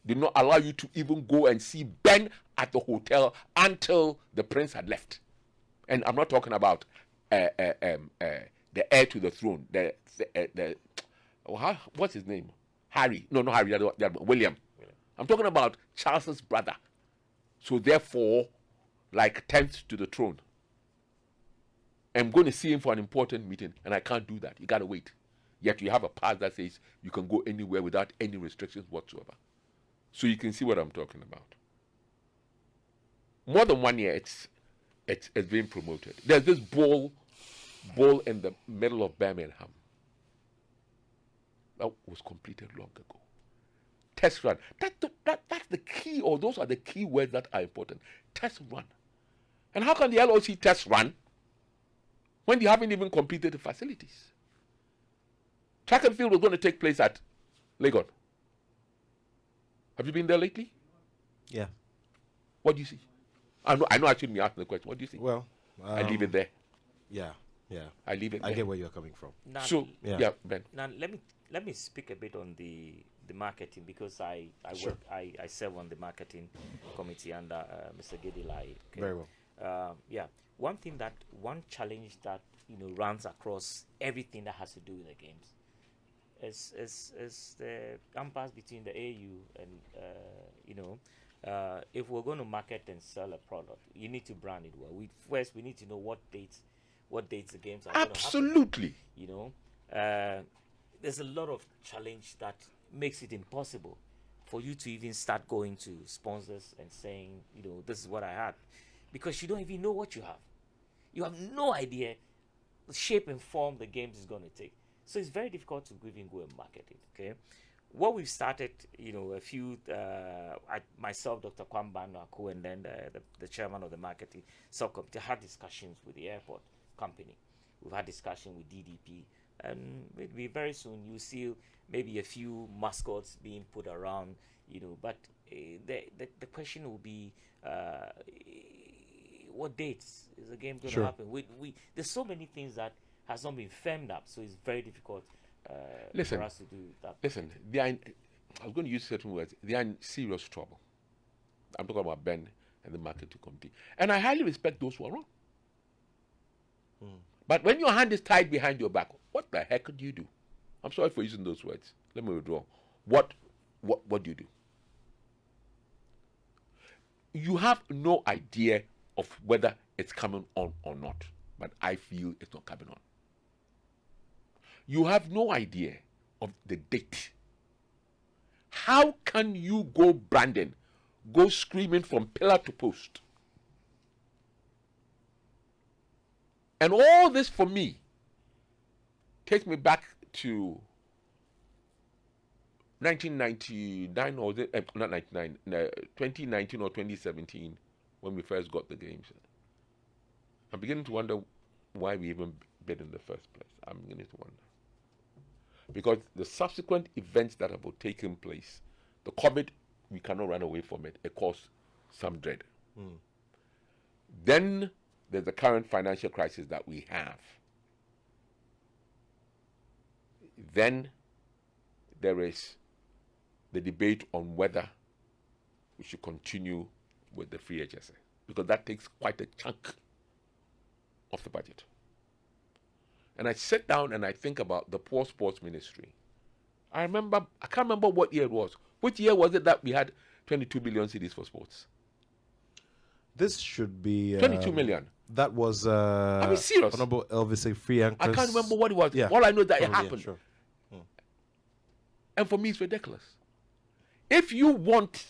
did not allow you to even go and see Ben at the hotel until the Prince had left. And I'm not talking about the heir to the throne. What's his name? Harry. No, not Harry. William. I'm talking about Charles's brother. So therefore, like 10th to the throne. I'm going to see him for an important meeting, and I can't do that. You got to wait. Yet you have a pass that says you can go anywhere without any restrictions whatsoever. So you can see what I'm talking about. More than 1 year, it's being promoted. There's this bowl in the middle of Birmingham that was completed long ago. Test run. That's the key, or those are the key words that are important. Test run. And how can the LOC test run when you haven't even completed the facilities? Track and field was going to take place at Legon. Have you been there lately? Yeah. What do you see? I know I shouldn't be asking the question. What do you see? Well, I leave it there. Yeah. I leave it there. I get where you're coming from. Now, So, Ben. Now let me speak a bit on the marketing, because I serve on the marketing committee under Mr. Gedilai. Okay? Very well. One challenge that runs across everything that has to do with the games is the impasse between the AU and if we're going to market and sell a product, you need to brand it well. We need to know what dates the games are going to happen. Absolutely. There's a lot of challenge that makes it impossible for you to even start going to sponsors and saying, this is what I had, because you don't even know what you have. You have no idea the shape and form the games is going to take. So it's very difficult to even go and market it. Okay, what we've started, a few, myself, Dr. Kwamban Aku, and then the chairman of the marketing subcommittee had discussions with the airport company. We've had discussion with DDP, and maybe very soon you'll see maybe a few mascots being put around, but the question will be, what dates is the game going to happen? There's so many things that has not been firmed up, so it's very difficult for us to do that. Listen, I was going to use certain words. They are in serious trouble. I'm talking about Ben and the marketing committee. And I highly respect those who are wrong. But when your hand is tied behind your back, what the heck do you do? I'm sorry for using those words. Let me withdraw. What do you do? You have no idea of whether it's coming on or not. But I feel it's not coming on. You have no idea of the date. How can you go branding, go screaming from pillar to post? And all this for me takes me back to 1999, or not 99, 2019 or 2017, when we first got the games. I'm beginning to wonder why we even bid in the first place. I'm beginning to wonder. Because the subsequent events that have taken place, the COVID, we cannot run away from it. It caused some dread. Then there's the current financial crisis that we have. Then there is the debate on whether we should continue with the free HSA, because that takes quite a chunk of the budget. And I sit down and I think about the poor sports ministry. I can't remember what year it was. Which year was it that we had 22 billion cedis for sports? This should be 22 million. That was I mean, serious. Honorable Elvis Free Anchors. I can't remember what it was. Yeah. All I know is that it happened. Yeah, sure. And for me, it's ridiculous. If you want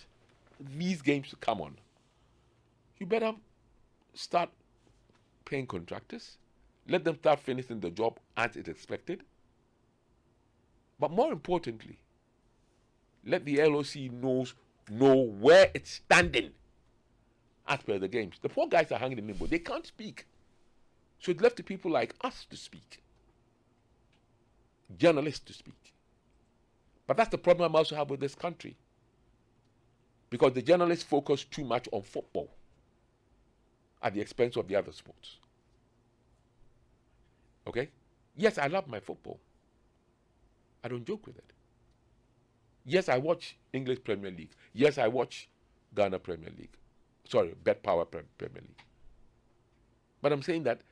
these games to come on, you better start paying contractors. Let them start finishing the job as it's expected. But more importantly, let the LOC know where it's standing as per the games. The poor guys are hanging in limbo. They can't speak. So it's left to people like us to speak. Journalists to speak. But that's the problem I also have with this country. Because the journalists focus too much on football at the expense of the other sports. Okay? Yes, I love my football. I don't joke with it. Yes, I watch English Premier League. Yes, I watch Ghana Premier League. Sorry, Bet Power Premier League. But I'm saying that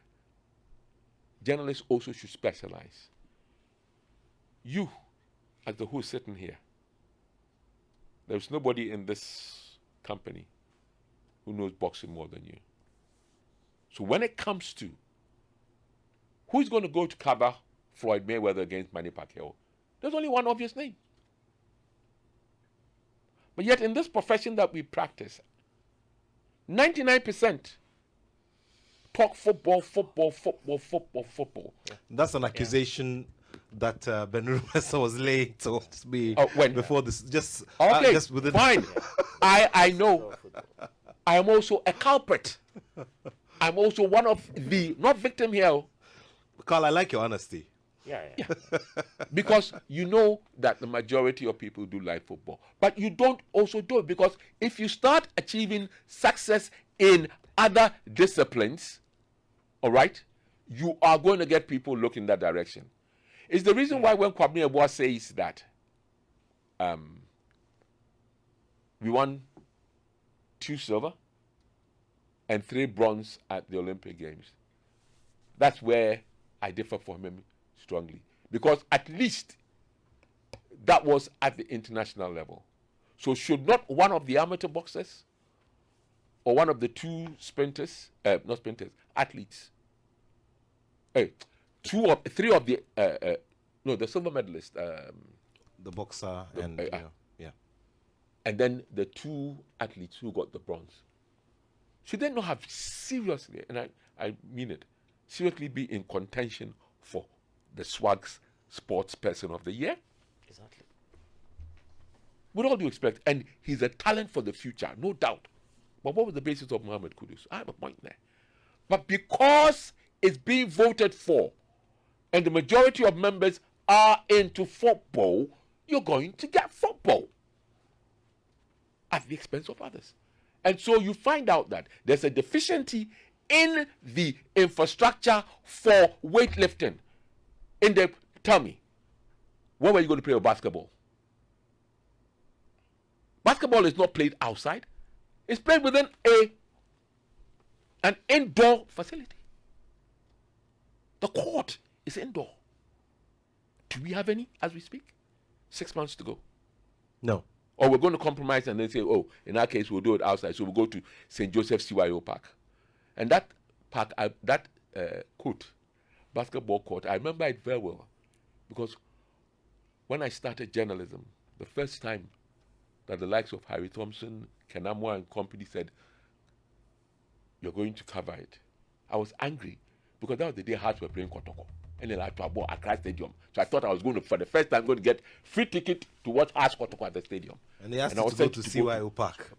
journalists also should specialize. You, as the who's sitting here, there's nobody in this company who knows boxing more than you. So when it comes to who's going to go to cover Floyd Mayweather against Manny Pacquiao, there's only one obvious name. But yet in this profession that we practice, 99% talk football. That's an accusation that Ben Rumesa was laying towards me before this. Just within fine. I know. I am also a culprit. I'm also one of the, not victim here. Carl, I like your honesty. Yeah. Because you know that the majority of people do like football. But you don't also do it, because if you start achieving success in other disciplines, all right, you are going to get people look in that direction. It's the reason why when Kwabena Eboa says that we won 2 silver and 3 bronze at the Olympic Games, that's where I differ from him strongly. Because at least that was at the international level. So should not one of the amateur boxers or one of the 2 sprinters, athletes, 3 of the the silver medalist, the boxer and and then the 2 athletes who got the bronze, should they not have seriously, and I mean it, seriously be in contention for the SWAG's Sports Person of the Year? Exactly. With all due respect, and he's a talent for the future, no doubt. But what was the basis of Muhammad Kudus? I have a point there. But because it's being voted for, and the majority of members are into football, you're going to get football at the expense of others. And so you find out that there's a deficiency in the infrastructure for weightlifting. Tell me, where were you going to play basketball? Basketball is not played outside. It's played within an indoor facility. The court is indoor. Do we have any as we speak? 6 months to go. No. Or we're going to compromise and then say, oh, in our case, we'll do it outside. So we'll go to St. Joseph CYO Park. And that park, court, basketball court, I remember it very well. Because when I started journalism, the first time that the likes of Harry Thompson, Kenamwa and company said, you're going to cover it, I was angry because that was the day Hearts were playing Kotoko. And then Attoh Accra Stadium. So I thought I was going to, for the first time, going to get free ticket to watch Hearts Kotoko at the stadium. And they asked you to go to CYO Park.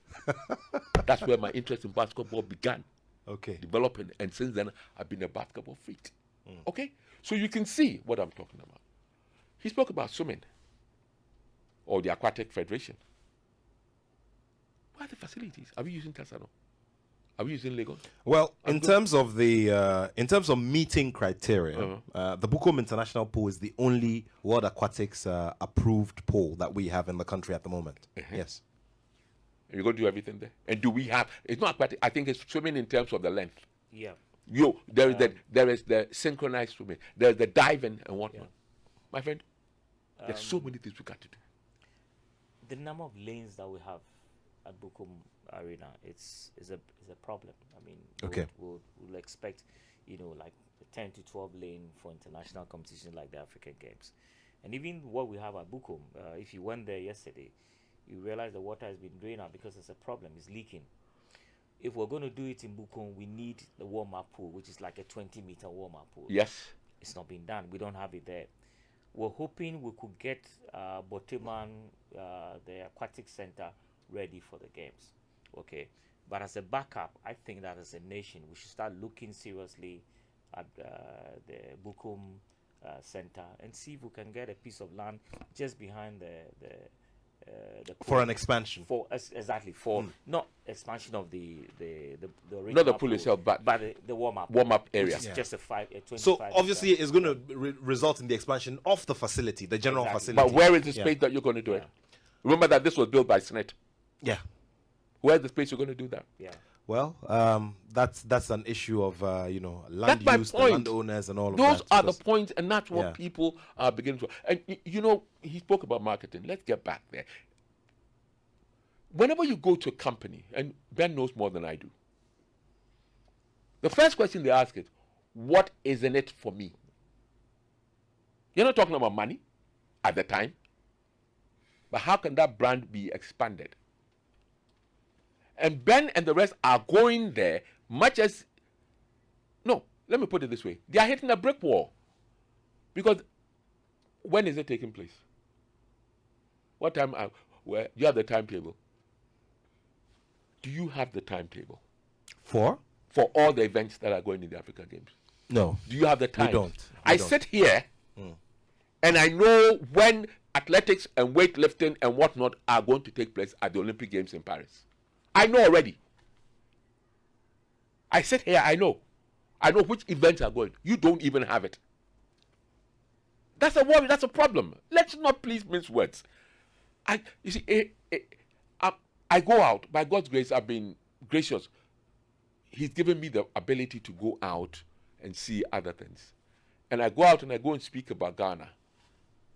That's where my interest in basketball began. Okay. Developing, and since then I've been a basketball freak. Okay, so you can see what I'm talking about. He spoke about swimming or the aquatic federation. What are the facilities? Are we using Tasano? Are we using Lagos? Well, in terms of meeting criteria, the Bukom International Pool is the only World Aquatics approved pool that we have in the country at the moment. Yes. You're going to do everything there. And do we have? It's not aquatic. I think it's swimming in terms of the length. Yeah. There is the synchronized swimming. There's the diving and whatnot. Yeah. My friend, there's so many things we got to do. The number of lanes that we have at Bukom Arena, is a problem. I mean, we'll expect, like 10 to 12 lane for international competitions like the African Games, and even what we have at Bukom. If you went there yesterday, you realize the water has been drained out because it's a problem. It's leaking. If we're going to do it in Bukom, we need the warm-up pool, which is like a 20-meter warm-up pool. Yes. It's not been done. We don't have it there. We're hoping we could get Boteman, the aquatic center, ready for the games. Okay. But as a backup, I think that as a nation, we should start looking seriously at the Bukom center and see if we can get a piece of land just behind the for an expansion. Not expansion of the original not the pool itself, but the warm-up area. Which is just a 25. So obviously it's going to result in the expansion of the facility, the general facility. But where is the space that you're going to do it? Remember that this was built by Senate. Yeah. Where's the space you're going to do that? Yeah. Well, that's an issue of land use, the landowners, and all of that. Those are the points, and that's what people are beginning to. And he spoke about marketing. Let's get back there. Whenever you go to a company, and Ben knows more than I do, the first question they ask is, "What is in it for me?" You're not talking about money at the time, but how can that brand be expanded? And Ben and the rest are going there much as... No, let me put it this way. They are hitting a brick wall. Because when is it taking place? What time? Do you have the timetable? Do you have the timetable? For all the events that are going in the African Games? No. Do you have the time? We don't. I sit here and I know when athletics and weightlifting and whatnot are going to take place at the Olympic Games in Paris. I know already. I sit here, I know. I know which events are going. You don't even have it. That's a worry, that's a problem. Let's not please mince words. I go out, by God's grace, I've been gracious. He's given me the ability to go out and see other things. And I go out and I go and speak about Ghana.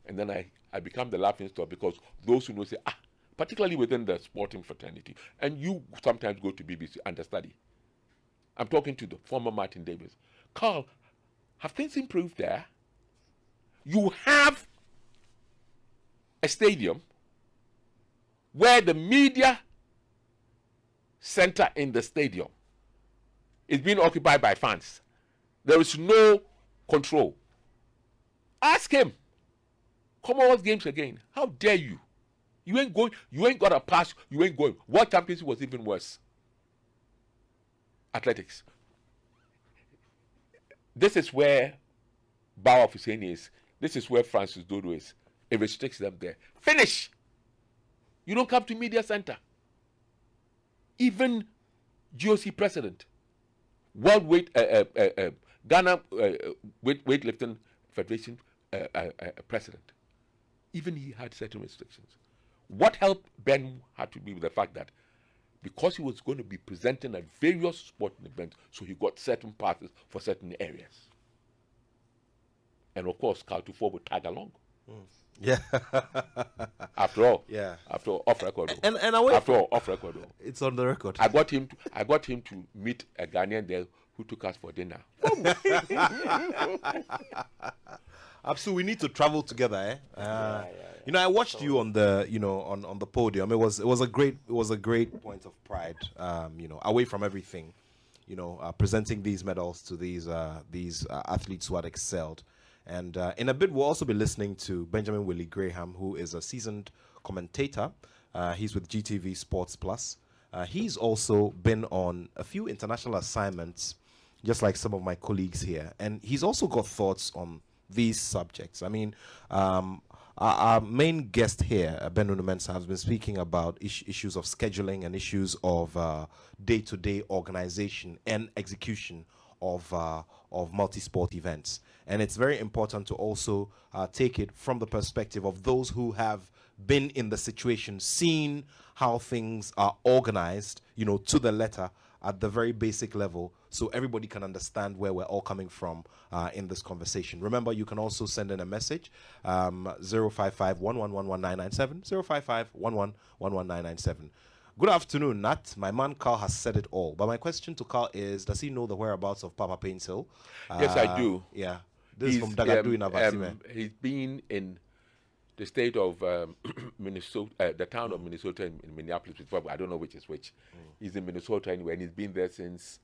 And then I become the laughing stock because those who know say, particularly within the sporting fraternity. And you sometimes go to BBC understudy. I'm talking to the former Martin Davis. Carl, have things improved there? You have a stadium where the media center in the stadium is being occupied by fans. There is no control. Ask him. Commonwealth Games again. How dare you? You ain't going. You ain't got a pass. You ain't going. World Championship was even worse. Athletics. This is where Bawa Hussein is. This is where Francis Dodo is. It restricts them there. Finish. You don't come to media center. Even GOC President, World Ghana Weightlifting Federation President, even he had certain restrictions. What helped Ben had to be with the fact that because he was going to be presenting at various sporting events, so he got certain passes for certain areas. And of course, Carl Tufo would tag along. Yeah. After all. Yeah. After all, off record. And Off record. It's on the record. I got him to meet a Ghanaian there who took us for dinner. Absolutely, we need to travel together, I watched you on the on the podium. It was a great point of pride. Away from everything, presenting these medals to these athletes who had excelled. And in a bit, we'll also be listening to Benjamin Willie Graham, who is a seasoned commentator. He's with GTV Sports Plus. He's also been on a few international assignments, just like some of my colleagues here, and he's also got thoughts on these subjects. I mean, our main guest here, Ben Nunumensa, has been speaking about issues of scheduling and issues of day-to-day organization and execution of multi-sport events. And it's very important to also take it from the perspective of those who have been in the situation, seen how things are organized, to the letter at the very basic level, so everybody can understand where we're all coming from in this conversation. Remember, you can also send in a message, 055 111 Good afternoon, Nat. My man Carl has said it all. But my question to Carl is, does he know the whereabouts of Papa Pains Hill? Yes, I do. Yeah. This is from Dagadu in Abasime. He's been in the state of Minnesota, the town of Minnesota in Minneapolis. I don't know which is which. He's in Minnesota anyway, and he's been there since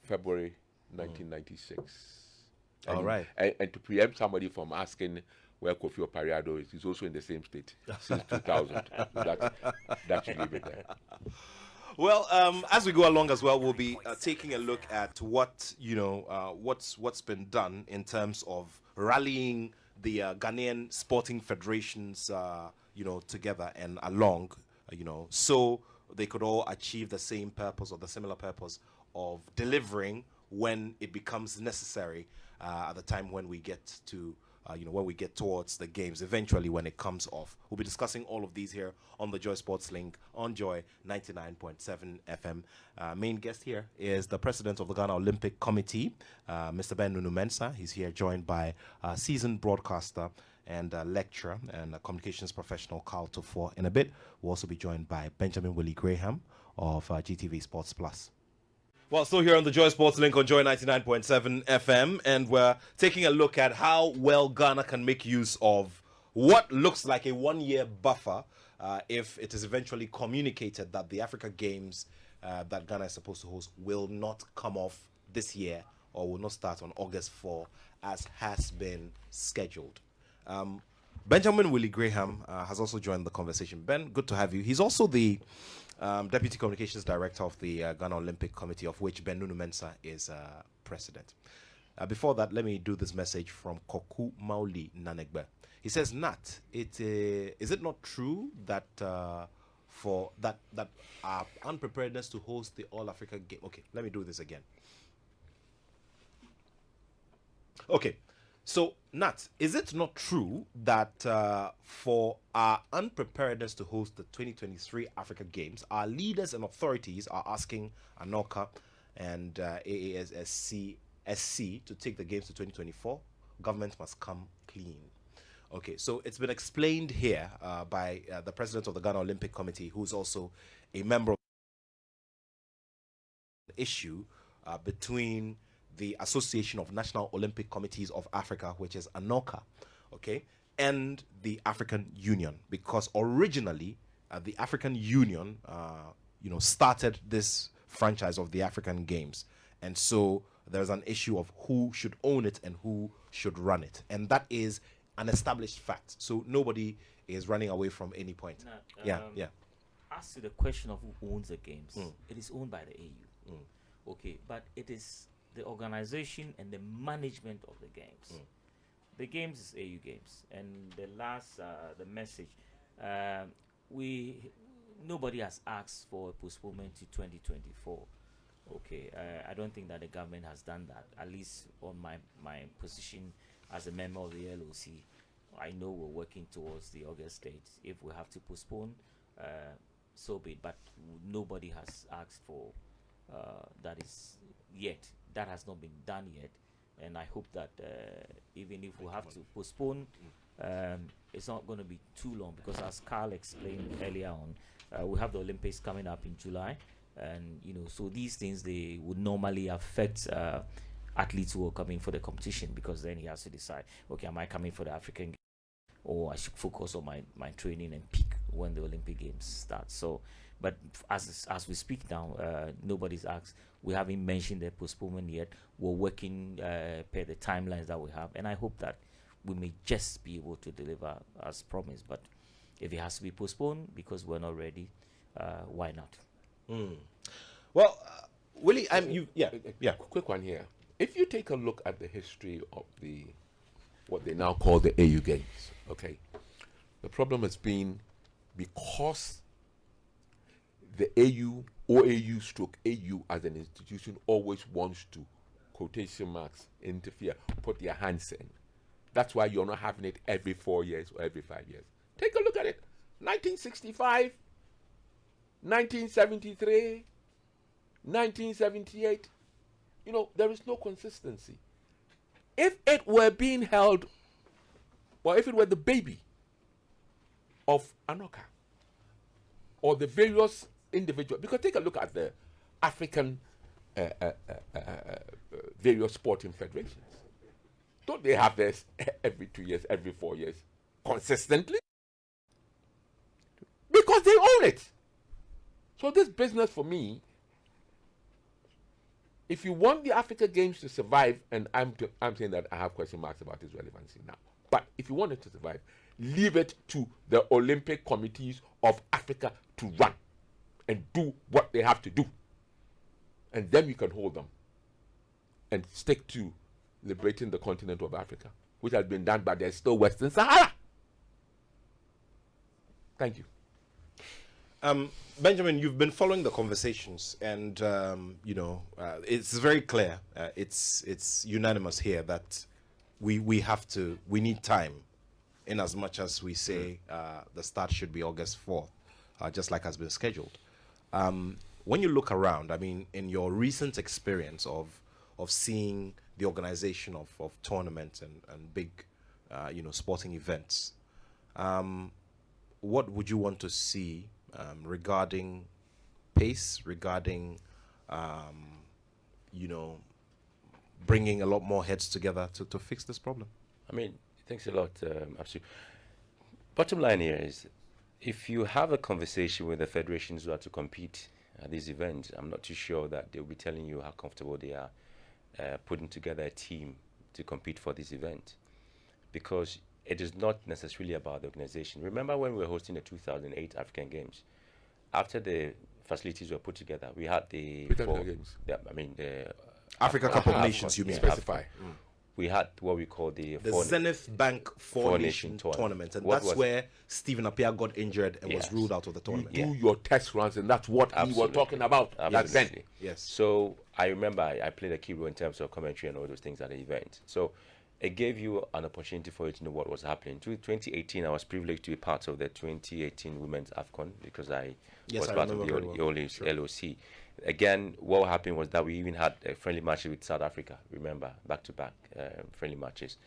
February 1996. All right. And to preempt somebody from asking where Kofi Opariado is, he's also in the same state since 2000. That should leave it there. Well, as we go along as well, we'll be taking a look at what what's been done in terms of rallying the Ghanaian sporting federations, together and along, so they could all achieve the same purpose or the similar purpose of delivering when it becomes necessary at the time when we get to when we get towards the games, eventually when it comes off. We'll be discussing all of these here on the Joy Sports Link on Joy 99.7 FM. Main guest here is the president of the Ghana Olympic Committee, Mr. Ben Nunumensa. He's here joined by seasoned broadcaster and lecturer and communications professional Carl Attoh. In a bit, we'll also be joined by Benjamin Willie Graham of GTV Sports Plus. Well, still here on the Joy Sports Link on Joy 99.7 FM, and we're taking a look at how well Ghana can make use of what looks like a one-year buffer if it is eventually communicated that the Africa Games that Ghana is supposed to host will not come off this year or will not start on August 4 as has been scheduled. Benjamin Willie Graham has also joined the conversation. Ben, good to have you. He's also the Deputy Communications Director of the Ghana Olympic Committee, of which Ben Nunumensa is president. Before that, let me do this message from Koku Mauli Nanegbe. He says, Nat, is it not true that for that our unpreparedness to host the All Africa Game? Okay, let me do this again. Okay. So, Nat, is it not true that for our unpreparedness to host the 2023 Africa Games, our leaders and authorities are asking ANOCA and AASSC to take the games to 2024? Government must come clean. Okay, so it's been explained here by the president of the Ghana Olympic Committee, who's also a member of the issue between the Association of National Olympic Committees of Africa, which is ANOCA, okay, and the African Union, because originally the African Union, started this franchise of the African Games, and so there's an issue of who should own it and who should run it, and that is an established fact. So nobody is running away from any point. Now, as to the question of who owns the games, it is owned by the AU. Okay, but it is the organization and the management of the games. The games is AU games, and the last the message, nobody has asked for a postponement to 2024. Okay, I don't think that the government has done that. At least on my position as a member of the LOC, I know we're working towards the August date. If we have to postpone, so be it. But nobody has asked for that is yet. That has not been done yet, and I hope that even if we have to postpone, it's not going to be too long, because as Carl explained earlier on, we have the Olympics coming up in July, and so these things, they would normally affect athletes who are coming for the competition, because then he has to decide, okay, am I coming for the African Games, or I should focus on my training and peak when the Olympic Games start. So, but as we speak now, nobody's asked. We haven't mentioned the postponement yet. We're working per the timelines that we have, and I hope that we may just be able to deliver as promised. But if it has to be postponed because we're not ready, why not? Well, Willie, Quick one here. If you take a look at the history of what they now call the AU Games, okay, the problem has been because the AU, OAU stroke AU as an institution always wants to, quotation marks, interfere, put their hands in. That's why you're not having it every 4 years or every 5 years. Take a look at it. 1965, 1973, 1978. There is no consistency. If it were being held, or if it were the baby of Anoka, or the various individuals, because take a look at the African various sporting federations. Don't they have this every 2 years, every 4 years, consistently? Because they own it. So this business for me, if you want the Africa Games to survive, and I'm saying that I have question marks about its relevancy now, but if you want it to survive, leave it to the Olympic committees of Africa to run and do what they have to do. And then we can hold them and stick to liberating the continent of Africa, which has been done, but there's still Western Sahara. Thank you. Benjamin, you've been following the conversations, and it's very clear. It's unanimous here that we need time, in as much as we say the start should be August 4th, just like has been scheduled. When you look around, I mean, in your recent experience of seeing the organization of tournaments and big sporting events, what would you want to see regarding pace, regarding bringing a lot more heads together to fix this problem? I mean, thanks a lot, Absolutely. Bottom line here is, if you have a conversation with the federations who are to compete at these events, I'm not too sure that they'll be telling you how comfortable they are putting together a team to compete for this event, because it is not necessarily about the organization. Remember when we were hosting the 2008 African Games? After the facilities were put together, we had the Africa Cup of Nations, you mean? Specify. We had what we call the Zenith Bank Four Nation tournament, and that's where Stephen Appiah got injured and was ruled out of the tournament. Do your test runs, and that's what we were talking about back then. Yes. So I remember I played a key role in terms of commentary and all those things at the event. So it gave you an opportunity for you to know what was happening. In 2018, I was privileged to be part of the 2018 Women's AFCON because I was part of the LOC. Again, what happened was that we even had a friendly match with South Africa, remember, back-to-back friendly matches.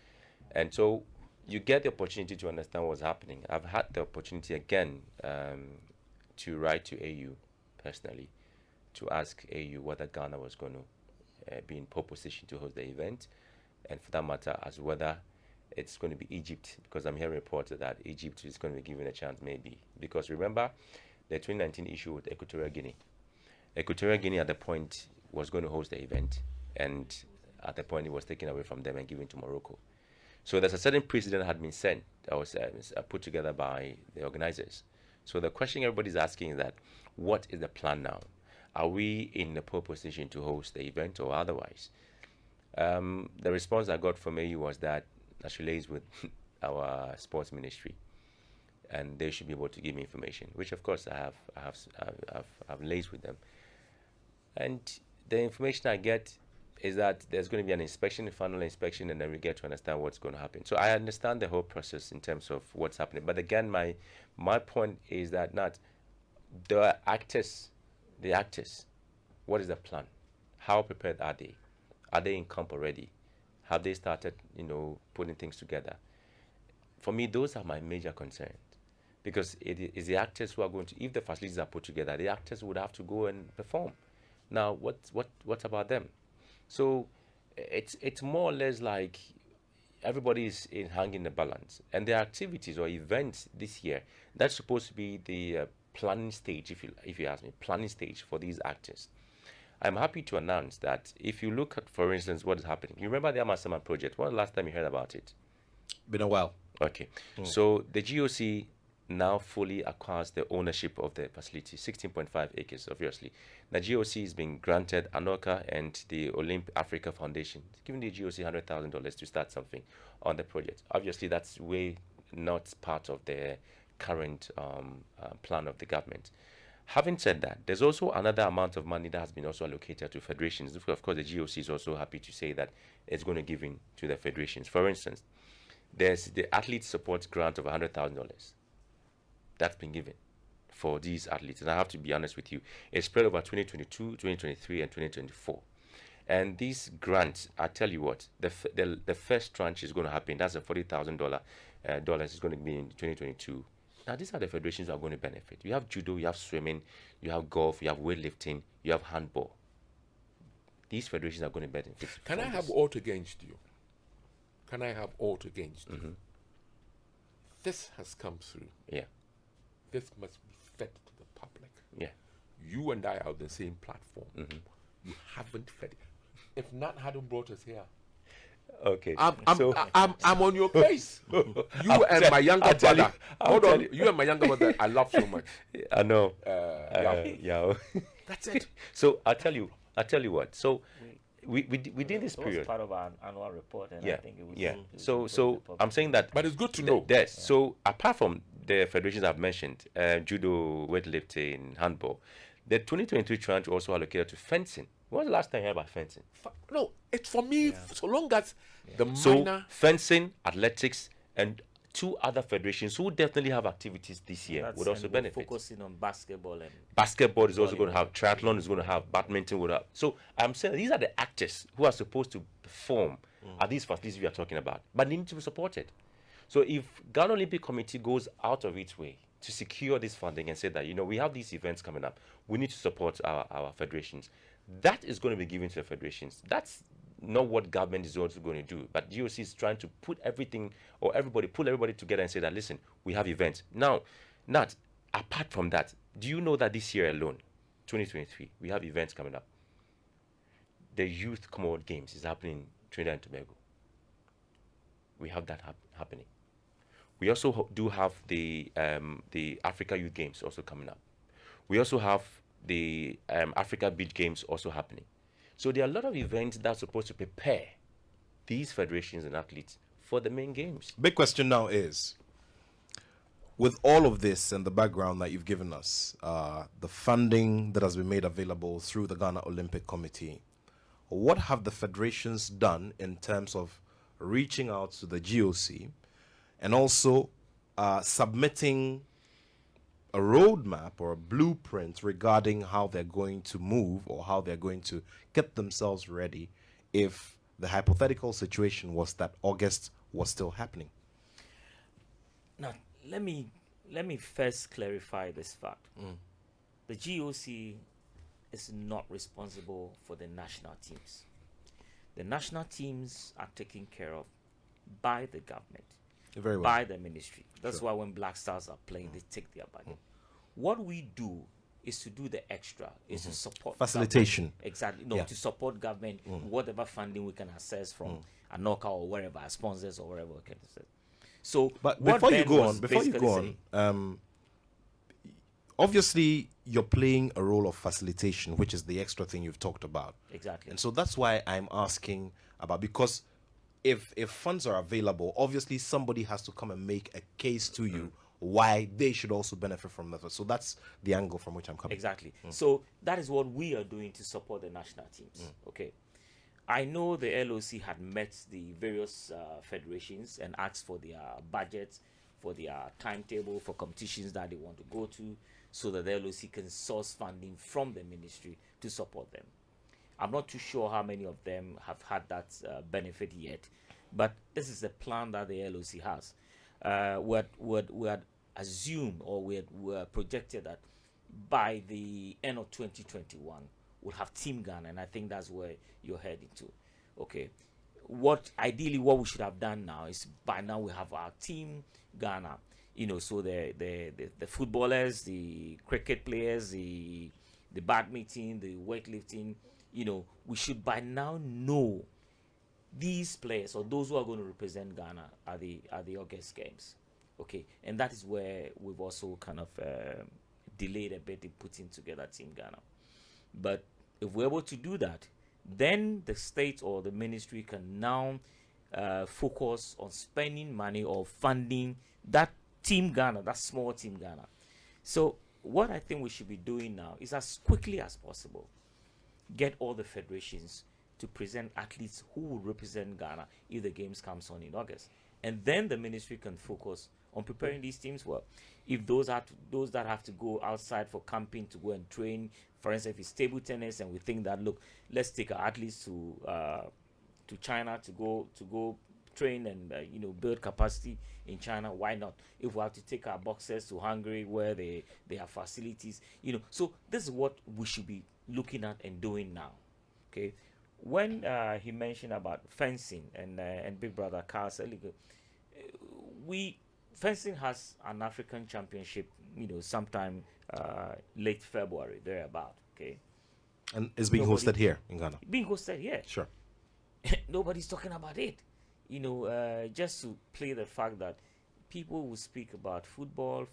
And so you get the opportunity to understand what's happening. I've had the opportunity again to write to AU personally to ask AU whether Ghana was going to be in pole position to host the event, and for that matter, as whether it's going to be Egypt, because I'm hearing reports that Egypt is going to be given a chance, maybe. Because remember the 2019 issue with Equatorial Guinea. Equatorial Guinea at the point was going to host the event, and at the point it was taken away from them and given to Morocco. So there's a certain precedent that had been set, that was put together by the organizers. So the question everybody's asking is that, what is the plan now? Are we in the pole position to host the event or otherwise? The response I got from AU was that I should liaise with our sports ministry, and they should be able to give me information, which of course I have liaised with them. And the information I get is that there's going to be an inspection, a final inspection, and then we get to understand what's going to happen. So I understand the whole process in terms of what's happening. But again, my point is that not the actors, what is the plan? How prepared are they? Are they in camp already? Have they started, putting things together? For me, those are my major concerns, because it is the actors who are going to, if the facilities are put together, the actors would have to go and perform. Now, what about them? So it's more or less like everybody is hanging the balance, and the activities or events this year, that's supposed to be the planning stage, if you ask me, planning stage for these actors. I'm happy to announce that if you look at, for instance, what is happening, you remember the Amasaman project? When was the last time you heard about it? Been a while. Okay. So the GOC now fully acquires the ownership of the facility, 16.5 acres, obviously. The GOC is being granted Anoka and the Olymp Africa Foundation, giving the GOC $100,000 to start something on the project. Obviously, that's way not part of the current plan of the government. Having said that, there's also another amount of money that has been also allocated to federations. Of course, the GOC is also happy to say that it's going to give in to the federations. For instance, there's the athlete support grant of $100,000 that's been given for these athletes. And I have to be honest with you, it's spread over 2022, 2023, and 2024. And these grants, I tell you what, the first tranche is going to happen. That's a $40,000 is going to be in 2022. Now, these are the federations that are going to benefit. You have judo, you have swimming, you have golf, you have weightlifting, you have handball. These federations are going to benefit. Can I have aught against you? Can I have aught against you? This has come through. Yeah. This must be fed to the public. Yeah. You and I are on the same platform. You haven't fed it. If Nat hadn't brought us here, Okay. I'm on your case. You and my younger brother. Hold on. You and my younger brother, I love so much. I know. Yeah. That's it. So I'll tell you what. So within this It was period. part of our annual report, and I think it was. Yeah. it was So good for the public. I'm saying that. But it's good to know. Yes. So apart from the federations I've mentioned, judo, weightlifting, handball, the 2023 tranche also allocated to fencing. When was the last time you heard about fencing? No, it's for me. So long as the So minor. fencing, athletics, and two other federations who definitely have activities this year That's- would also and we're benefit. focusing on basketball and Basketball is also going to have, triathlon is going to have, badminton would have. So I'm saying these are the actors who are supposed to perform at these facilities we are talking about, but they need to be supported. So if Ghana Olympic Committee goes out of its way to secure this funding and say that, we have these events coming up, we need to support our federations, that is going to be given to the federations. That's not what government is also going to do. But GOC is trying to put everything or pull everybody together and say that, listen, we have events. Now, Nat, apart from that, do you know that this year alone, 2023, we have events coming up? The Youth Commonwealth Games is happening in Trinidad and Tobago. We have that happening. We also do have the Africa Youth Games also coming up. We also have the Africa Beach Games also happening. So there are a lot of events that are supposed to prepare these federations and athletes for the main games. Big question now is, with all of this and the background that you've given us, the funding that has been made available through the Ghana Olympic Committee, what have the federations done in terms of reaching out to the GOC and also submitting a roadmap or a blueprint regarding how they're going to move or how they're going to get themselves ready if the hypothetical situation was that August was still happening? now let me first clarify this fact. The GOC is not responsible for the national teams. The national teams are taken care of by the government, Very well. by the ministry. That's why when Black Stars are playing, they take their budget. What we do is to do the extra, is to support Facilitation. government. Exactly. No, Yeah. to support government, whatever funding we can access from Anoka or wherever, our sponsors or wherever we can access. So, But what before you Ben go was on, basically saying- obviously you're playing a role of facilitation, which is the extra thing you've talked about. Exactly. And so that's why I'm asking about, because if funds are available, obviously somebody has to come and make a case to you why they should also benefit from that. So that's the angle from which I'm coming. Exactly. So that is what we are doing to support the national teams. Okay. I know the LOC had met the various federations and asked for their budgets, for their timetable, for competitions that they want to go to, so that the LOC can source funding from the ministry to support them. I'm not too sure how many of them have had that benefit yet, but this is the plan that the LOC has. We had assumed, or we had projected that by the end of 2021, we'll have Team Ghana, and I think that's where you're heading to. Okay. Ideally what we should have done now is, by now we have our Team Ghana, so the footballers, the cricket players, the badminton, the weightlifting, we should by now know these players or those who are going to represent Ghana at the August Games. Okay, and that is where we've also kind of delayed a bit in putting together Team Ghana. But if we're able to do that, then the state or the ministry can now focus on spending money or funding that Team Ghana, that small Team Ghana. So what I think we should be doing now is, as quickly as possible, get all the federations to present athletes who will represent Ghana if the games comes on in August. And then the ministry can focus on preparing these teams well. If those that have to go outside for camping to go and train, for instance, if it's table tennis, and we think that, look, let's take our athletes to China to go train and build capacity in China, why not? If we have to take our boxers to Hungary where they have facilities, so this is what we should be looking at and doing now. Okay, when he mentioned about fencing and Big Brother Carl said, fencing has an African championship, sometime late February, thereabout. Okay, and it's being hosted here in Ghana. Being hosted here. Sure. Nobody's talking about it. Just to play the fact that people will speak about football,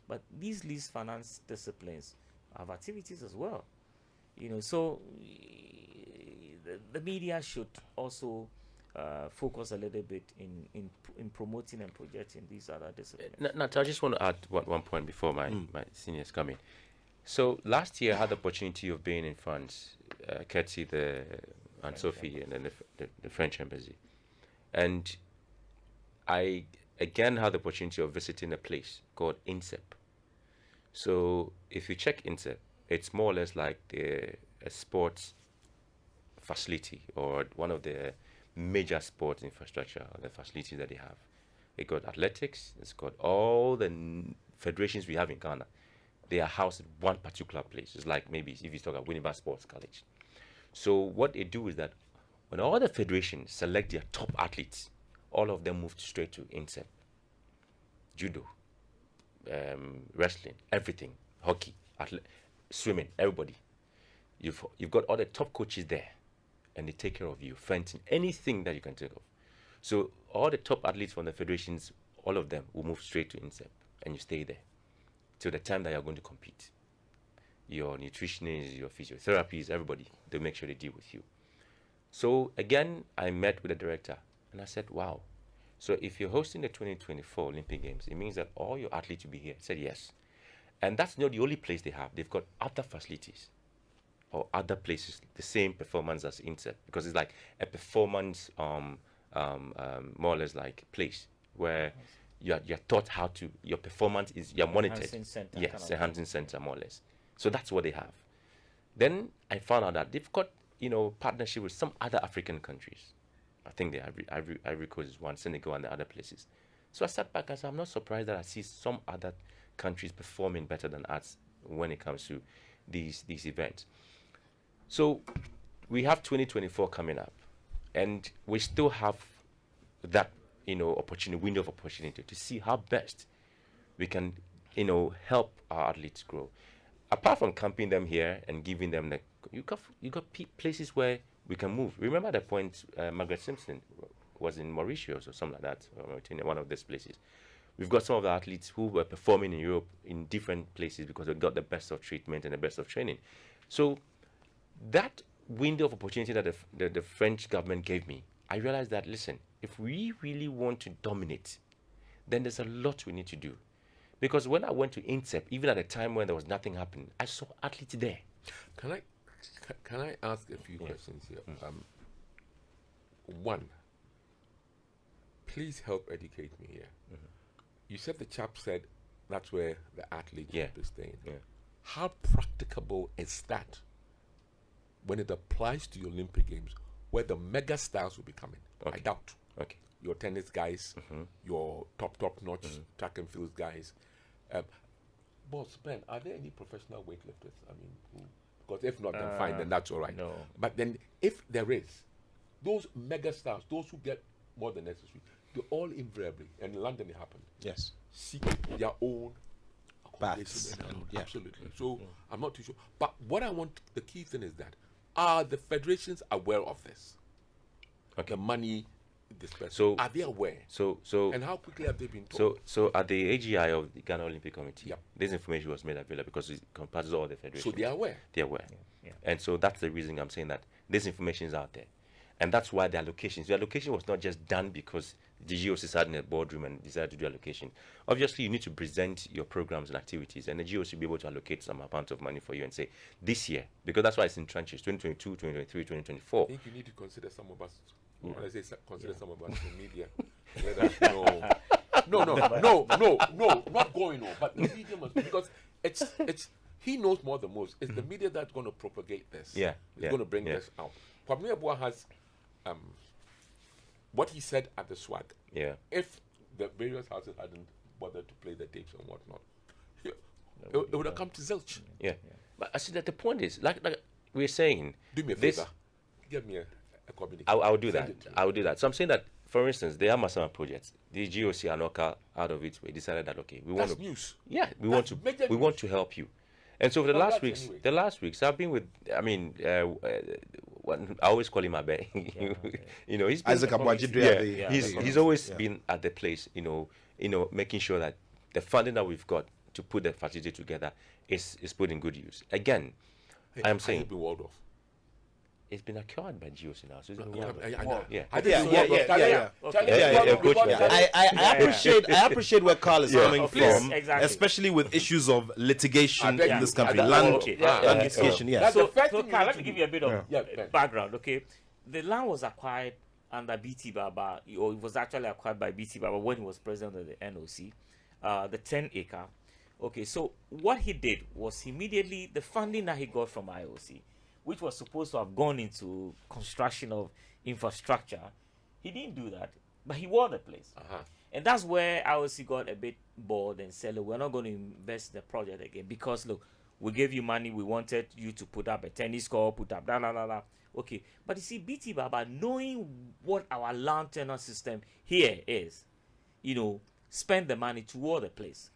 but these least finance disciplines have activities as well. So the media should also focus a little bit in promoting and projecting these other disciplines. I just want to add one point before my seniors come in. So last year I had the opportunity of being in France, courtesy the Aunt Sophie and then the French embassy. And I again had the opportunity of visiting a place called INSEP. So if you check INSEP, it's more or less like a sports facility or one of the major sports infrastructure, or the facilities that they have. They got athletics, it's got all the federations we have in Ghana. They are housed in one particular place. It's like maybe if you talk about Winneba Sports College. So what they do is that when all the federations select their top athletes, all of them move straight to INSEP. Judo, wrestling, everything, hockey, swimming, everybody. You've got all the top coaches there, and they take care of you, fencing, anything that you can think of. So all the top athletes from the federations, all of them will move straight to INSEP, and you stay there till the time that you're going to compete. Your nutritionists, your physiotherapists, everybody, they make sure they deal with you. So again, I met with the director, and I said, wow. So if you're hosting the 2024 Olympic Games, it means that all your athletes will be here. I said, yes. And that's not the only place they have. They've got other facilities or other places, the same performance as INSEP, because it's like a performance, more or less like place where you're taught how to, your performance is, you're monitored. Center, yes, a Hansen Center, more or less. So that's what they have. Then I found out that they've got, partnership with some other African countries. I think the Ivory Coast is one, Senegal and the other places. So I sat back and said, I'm not surprised that I see some other countries performing better than us when it comes to these events. So we have 2024 coming up, and we still have that, opportunity, window of opportunity to see how best we can, help our athletes grow. Apart from camping them here and giving them you got places where we can move. Remember the point Margaret Simpson was in Mauritius or something like that, or one of these places. We've got some of the athletes who were performing in Europe in different places because they got the best of treatment and the best of training. So that window of opportunity that the French government gave me, I realized that, listen, if we really want to dominate, then there's a lot we need to do. Because when I went to INSEP, even at a time when there was nothing happening, I saw athletes there. Can I ask a few questions here? One, please help educate me here. You said the chap said that's where the athletes will be staying. Yeah. How practicable is that when it applies to the Olympic Games, where the mega stars will be coming? Okay. I doubt. Okay. Your tennis guys, your top-notch track and field guys. Boss, Ben, are there any professional weightlifters? I mean, because if not, then fine, then that's all right. No. But then if there is, those mega stars, those who get more than necessary, they're all invariably, and in London it happened, Yes. seek their own Baths accommodation. and- yeah. Absolutely. So I'm not too sure. But what I want, the key thing is that, are the federations aware of this? Okay. The money, dispersed. So are they aware? So And how quickly have they been told? so at the AGI of the Ghana Olympic Committee, Yep. this information was made available because it comprises all the federations. So they are aware. They're aware. Yeah. And so that's the reason I'm saying that this information is out there. And that's why the allocation was not just done because the GOC sat in a boardroom and decided to do allocation. Obviously, you need to present your programs and activities, and the GOC will be able to allocate some amount of money for you and say, this year, because that's why it's in tranches, 2022, 2023, 2024. I think you need to consider some of us. When I say consider some of us in media, let us know. No, not going on. But the media must, because it's he knows more than most. It's the media that's going to propagate this. Yeah, it's going to bring this out. Kwame Abua has what he said at the swag. Yeah. If the various houses hadn't bothered to play the tapes and whatnot, it would have come to zilch. Yeah. But I see that the point is, like we're saying, Do me a this, favor. Give me a communique. I will do Send that. it to me. I will do that. So I'm saying that, for instance, the Amasama project, the GOC Anoka out of it, we decided that okay, we want That's to news. Yeah, we That's want major to news. help you. And so for the Well, last that's weeks, anyway. I've been with. I mean, I always call him Abe. You know, he's been, Isaac Abuajidre. yeah, he's always been at the place. You know, making sure that the funding that we've got to put the facility together is put in good use. Again, I'm Has saying it been walled off? it's been acquired by GOC now. So it's been I walled know. off. Yeah. Has it Yeah, been yeah, walled off? yeah, Charlie, yeah. Charlie, Yeah, before- coach, before- I appreciate where Carl is coming please, from, exactly. especially with issues of litigation I beg in you, this country, I- land, okay. land litigation. Yeah. That's So, the first so thing Carl, you let need me to give you a bit of Yeah, Ben. background, okay? The land was acquired under BT Baba, or it was actually acquired by BT Baba when he was president of the NOC, the 10-acre. Okay, so what he did was immediately the funding that he got from IOC, which was supposed to have gone into construction of infrastructure, he didn't do that, but he won the place. And that's where IOC got a bit bored and said, look, we're not going to invest in the project again because, look, we gave you money, we wanted you to put up a tennis court, put up Okay, but you see, BT Baba, knowing what our land tenure system here is, spend the money toward the place.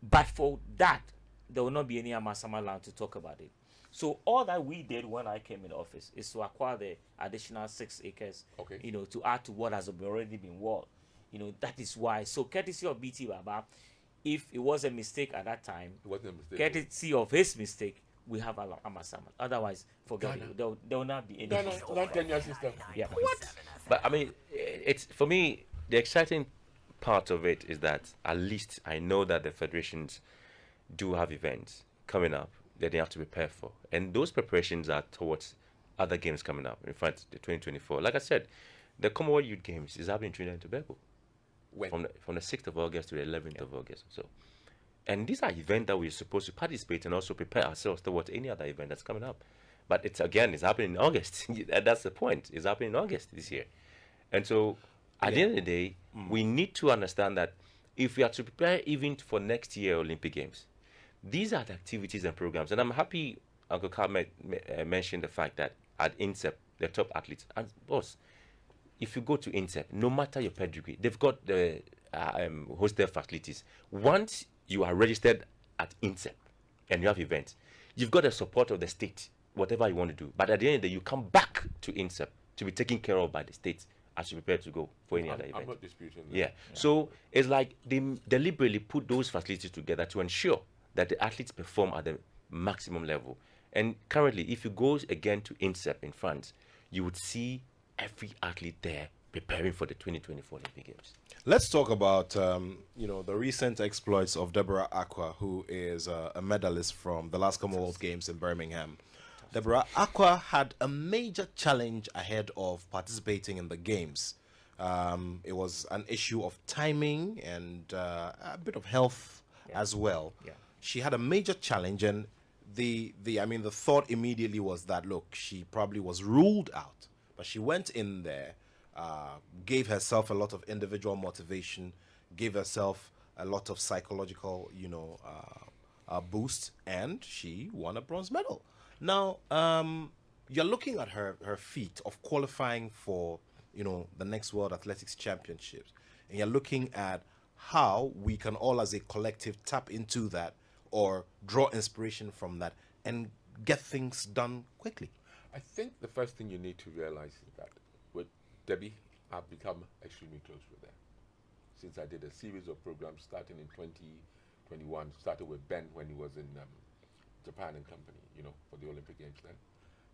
But for that, there will not be any Amasama land to talk about it. So all that we did when I came in office is to acquire the additional 6 acres, Okay. to add to what has already been walled. That is why. So courtesy of BT Baba, if it was a mistake at that time, It wasn't a mistake. courtesy of his mistake, we have Amasama. Otherwise, forget Ghana. it. There will not be any. Ghana, land tenure system. Yeah. But I mean, it's for me the exciting part of it is that at least I know that the federations do have events coming up that they have to prepare for, and those preparations are towards other games coming up. In fact, the 2024, like I said, the Commonwealth Youth Games is happening in Trinidad and Tobago When? from the 6th of August to the 11th of August. So, and these are events that we're supposed to participate and also prepare ourselves towards any other event that's coming up. But it's happening in August. That's the point. It's happening in August this year. And so at the end of the day, we need to understand that if we are to prepare even for next year Olympic Games, these are the activities and programs. And I'm happy Uncle Carl mentioned the fact that at INSEP, the top athletes, and boss, if you go to INSEP, no matter your pedigree, they've got the hostel facilities. Once you are registered at INSEP and you have events, you've got the support of the state, whatever you want to do. But at the end of the day, you come back to INSEP to be taken care of by the state as you prepare to go for any other event. I'm not disputing that. Yeah. So it's like they deliberately put those facilities together to ensure that the athletes perform at the maximum level. And currently, if you go again to INSEP in France, you would see every athlete there preparing for the 2024 Olympic Games. Let's talk about the recent exploits of Deborah Aqua, who is a medalist from the last Commonwealth Games in Birmingham. Deborah Aqua had a major challenge ahead of participating in the games. It was an issue of timing and a bit of health as well. Yeah. She had a major challenge, and the thought immediately was that, look, she probably was ruled out, but she went in there, gave herself a lot of individual motivation, gave herself a lot of psychological, boost, and she won a bronze medal. Now, you're looking at her feat of qualifying for, the next World Athletics Championships, and you're looking at how we can all as a collective tap into that or draw inspiration from that and get things done quickly. I think the first thing you need to realize is that with Debbie, I've become extremely close with them. Since I did a series of programs starting in 2021, started with Ben when he was in Japan and company, for the Olympic Games then,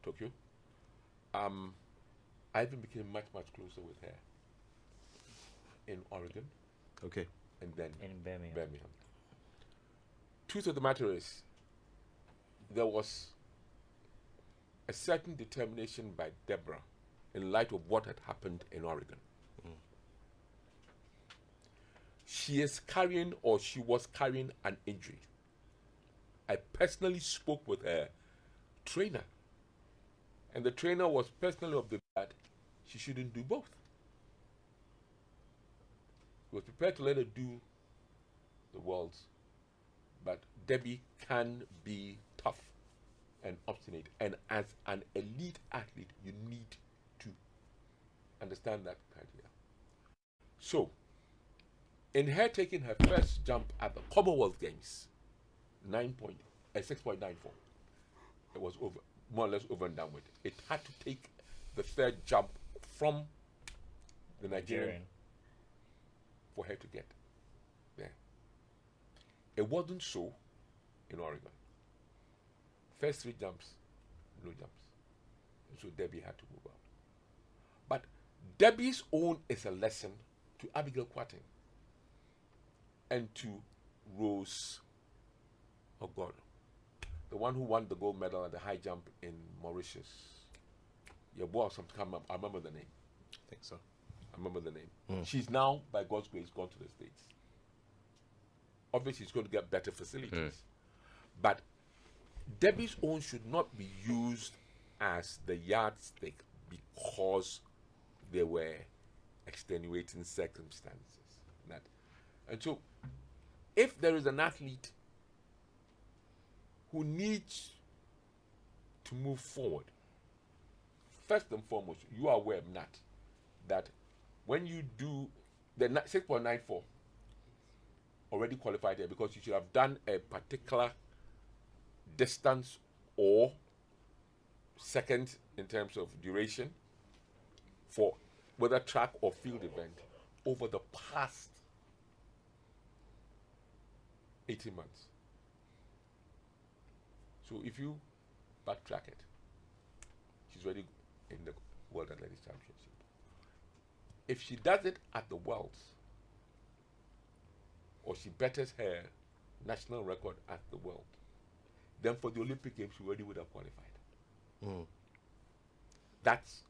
Tokyo. I even became much closer with her in Oregon. Okay. And then in Birmingham. Truth of the matter is, there was a certain determination by Deborah in light of what had happened in Oregon. She is carrying, or she was carrying, an injury. I personally spoke with her trainer, and the trainer was personally of the view that she shouldn't do both. He was prepared to let her do the worlds, but Debbie can be tough and obstinate, and as an elite athlete, you need to understand that criteria. So, in her taking her first jump at the Commonwealth Games, 6.94, it was over, more or less over and done with. It had to take the third jump from the Nigerian for her to get there. It wasn't so in Oregon. First 3 jumps, no jumps. And so Debbie had to move out. But Debbie's own is a lesson to Abigail Quatin and to Rose, the one who won the gold medal at the high jump in Mauritius. Your boy, I remember the name. I think so. I remember the name. She's now, by God's grace, gone to the States. Obviously, she's going to get better facilities. But Debbie's own should not be used as the yardstick because there were extenuating circumstances. And so, if there is an athlete who needs to move forward, first and foremost, you are aware, Nat, that when you do the 6.94 already qualified there because you should have done a particular distance or second in terms of duration for whether track or field event over the past 18 months. So if you backtrack it, she's already in the World Athletics Championship. If she does it at the Worlds, or she betters her national record at the World, then for the Olympic Games, she already would have qualified. That's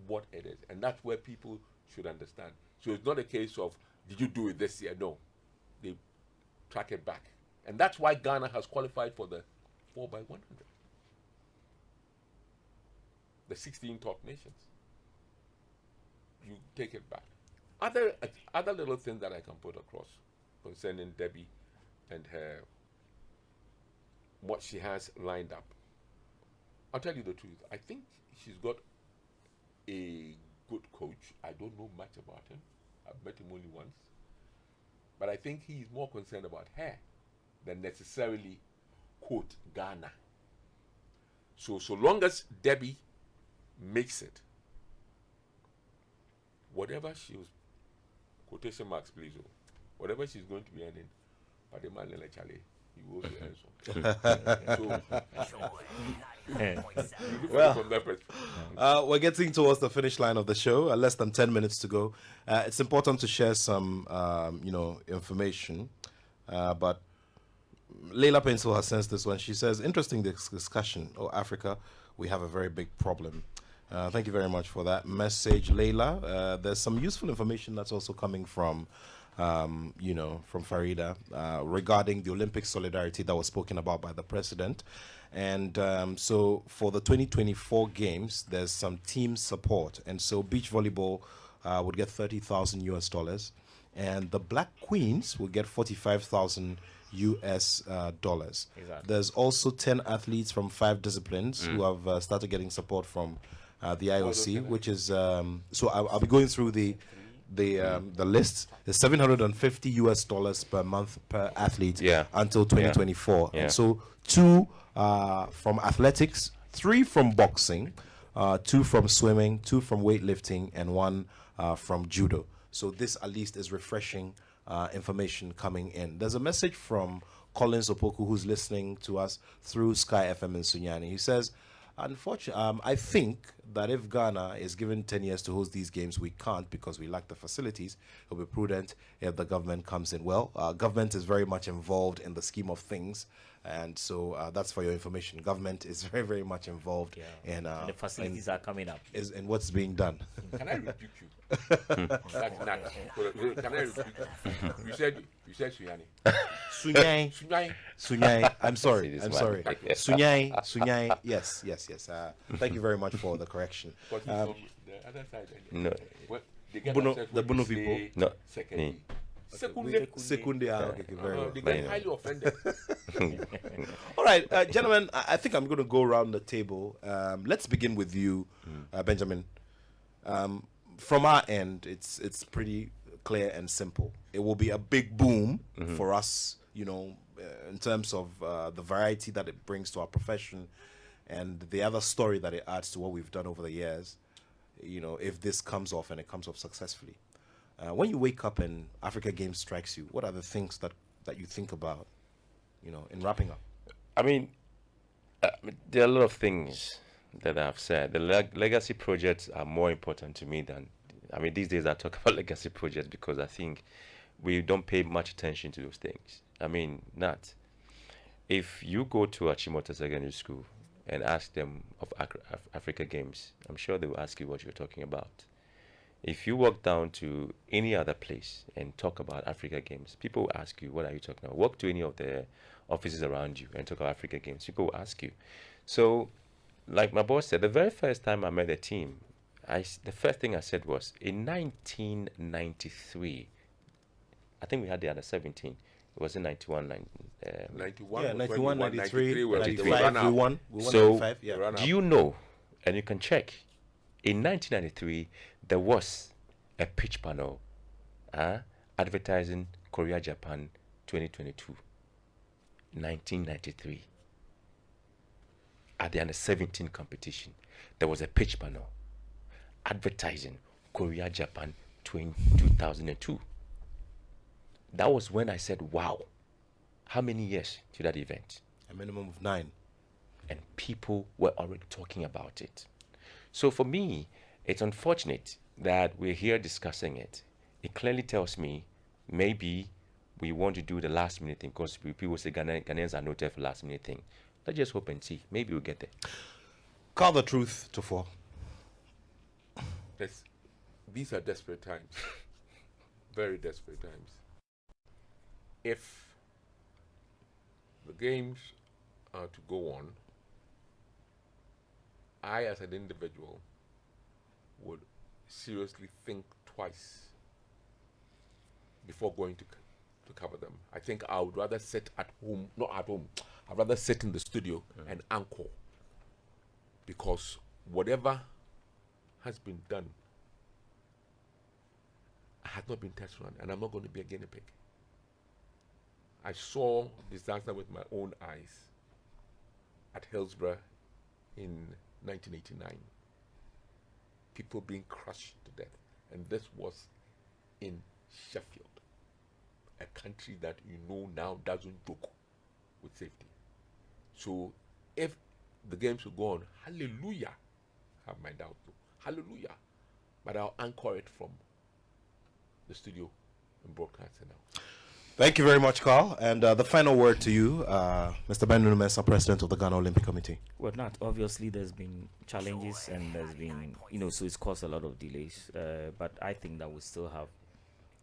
what it is. And that's where people should understand. So it's not a case of, did you do it this year? No. They track it back. And that's why Ghana has qualified for the 4x100. The 16 top nations. You take it back. Other little things that I can put across concerning Debbie and her, what she has lined up. I'll tell you the truth. I think she's got a good coach. I don't know much about him. I've met him only once. But I think he's more concerned about her than necessarily, quote, Ghana. So long as Debbie makes it, whatever she was, quotation marks please, whatever she's going to be earning, but the man Charlie, he will be earning well, we're getting towards the finish line of the show. Less than 10 minutes to go. It's important to share some, information. But Leila Pencil has sensed this one. She says, interesting discussion. Oh, Africa, we have a very big problem. Thank you very much for that message, Leila. There's some useful information that's also coming from, from Farida regarding the Olympic solidarity that was spoken about by the president. And so for the 2024 games, there's some team support. And so beach volleyball would get $30,000 US, and the Black Queens will get $45,000 US. Exactly. There's also 10 athletes from 5 disciplines who have started getting support from the IOC, which is so I'll be going through the list. It's $750 US per month per athlete until 2024. Yeah. And so 2 from athletics, 3 from boxing, 2 from swimming, 2 from weightlifting, and 1 from judo. So this at least is refreshing information coming in. There's a message from Collins Opoku, who's listening to us through Sky FM in Sunyani. He says, unfortunately, I think that if Ghana is given 10 years to host these games, we can't because we lack the facilities. It'll be prudent if the government comes in. Well, government is very much involved in the scheme of things. And so that's for your information. Government is very, very much involved in and the facilities are coming up. Is in what's being done. Can I rebuke you? That's not. Can I rebuke you? You said Sunyani. Sunyai. Sunyani. Sunyai. I'm sorry. This I'm one. sorry. Sunyai. Yes. Thank you very much for the correction. But from the other side, No. well, they get Bono- upset the when Bono you people? say No. Second. Mm. Second. Okay, very well. They get highly offended. All right, gentlemen, I think I'm going to go around the table. Let's begin with you, Benjamin. From our end, it's pretty clear and simple. It will be a big boom for us, in terms of the variety that it brings to our profession and the other story that it adds to what we've done over the years, if this comes off and it comes off successfully. When you wake up and Africa Games strikes you, what are the things that you think about, in wrapping up? I mean, there are a lot of things that I've said. The legacy projects are more important to me than, these days I talk about legacy projects because I think we don't pay much attention to those things. Not. If you go to Achimota Secondary School and ask them of Africa Games, I'm sure they will ask you what you're talking about. If you walk down to any other place and talk about Africa Games, people will ask you, what are you talking about? Walk to any of the offices around you and talk about Africa Games. People will ask you. So, like my boss said, the very first time I met the team, the first thing I said was, in 1993, I think we had the under 17. It was in 91. 91, Yeah, 91, 93, 93, 95, we won. So, 95, yeah. do you know, and you can check, in 1993, there was a pitch panel advertising Korea Japan 2022. 1993. At the under 17 competition, there was a pitch panel advertising Korea Japan 2002. That was when I said, wow, how many years to that event? A minimum of 9. And people were already talking about it. So for me, it's unfortunate that we're here discussing it. It clearly tells me maybe we want to do the last minute thing because people say Ghanaians are noted for last minute thing. Let's just hope and see. Maybe we'll get there. Call the truth to fall. These are desperate times. Very desperate times. If the games are to go on, I, as an individual, would seriously think twice before going to cover them. I think I would rather sit at home, not at home, I'd rather sit in the studio and anchor, because whatever has been done has not been test run, and I'm not going to be a guinea pig. I saw disaster with my own eyes at Hillsborough in 1989. People being crushed to death. And this was in Sheffield, a country that now doesn't joke with safety. So if the games will go on, hallelujah, I have my doubt though, hallelujah. But I'll anchor it from the studio and broadcast it now. Thank you very much, Carl. And the final word to you, Mr. Benjamin Mensah, President of the Ghana Olympic Committee. Well, not obviously there's been challenges and there's been, so it's caused a lot of delays. But I think that we still have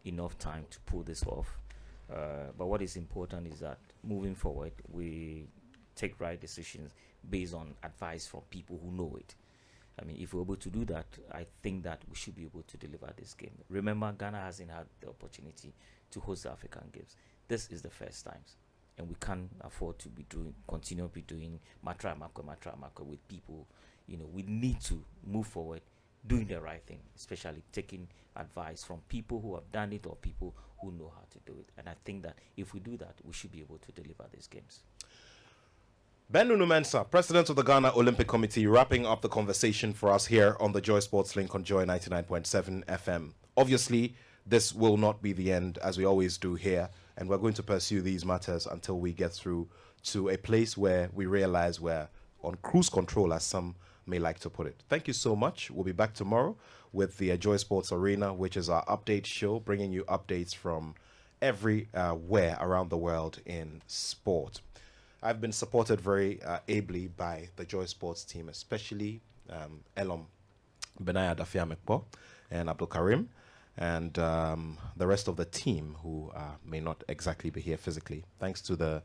enough time to pull this off. But what is important is that moving forward, we take right decisions based on advice from people who know it. If we're able to do that, I think that we should be able to deliver this game. Remember, Ghana hasn't had the opportunity to host the African Games. This is the first time, and we can't afford to continue to be doing matra makwe with people. We need to move forward, doing the right thing, especially taking advice from people who have done it or people who know how to do it. And I think that if we do that, we should be able to deliver these games. Ben Nunumensa, President of the Ghana Olympic Committee, wrapping up the conversation for us here on the Joy Sports Link on Joy 99.7 FM. Obviously, this will not be the end, as we always do here, and we're going to pursue these matters until we get through to a place where we realize we're on cruise control, as some may like to put it. Thank you so much. We'll be back tomorrow with the Joy Sports Arena, which is our update show, bringing you updates from everywhere around the world in sport. I've been supported very ably by the Joy Sports team, especially Elom Benaya Dafiamekpo and Abdul Karim, and the rest of the team who may not exactly be here physically. Thanks to the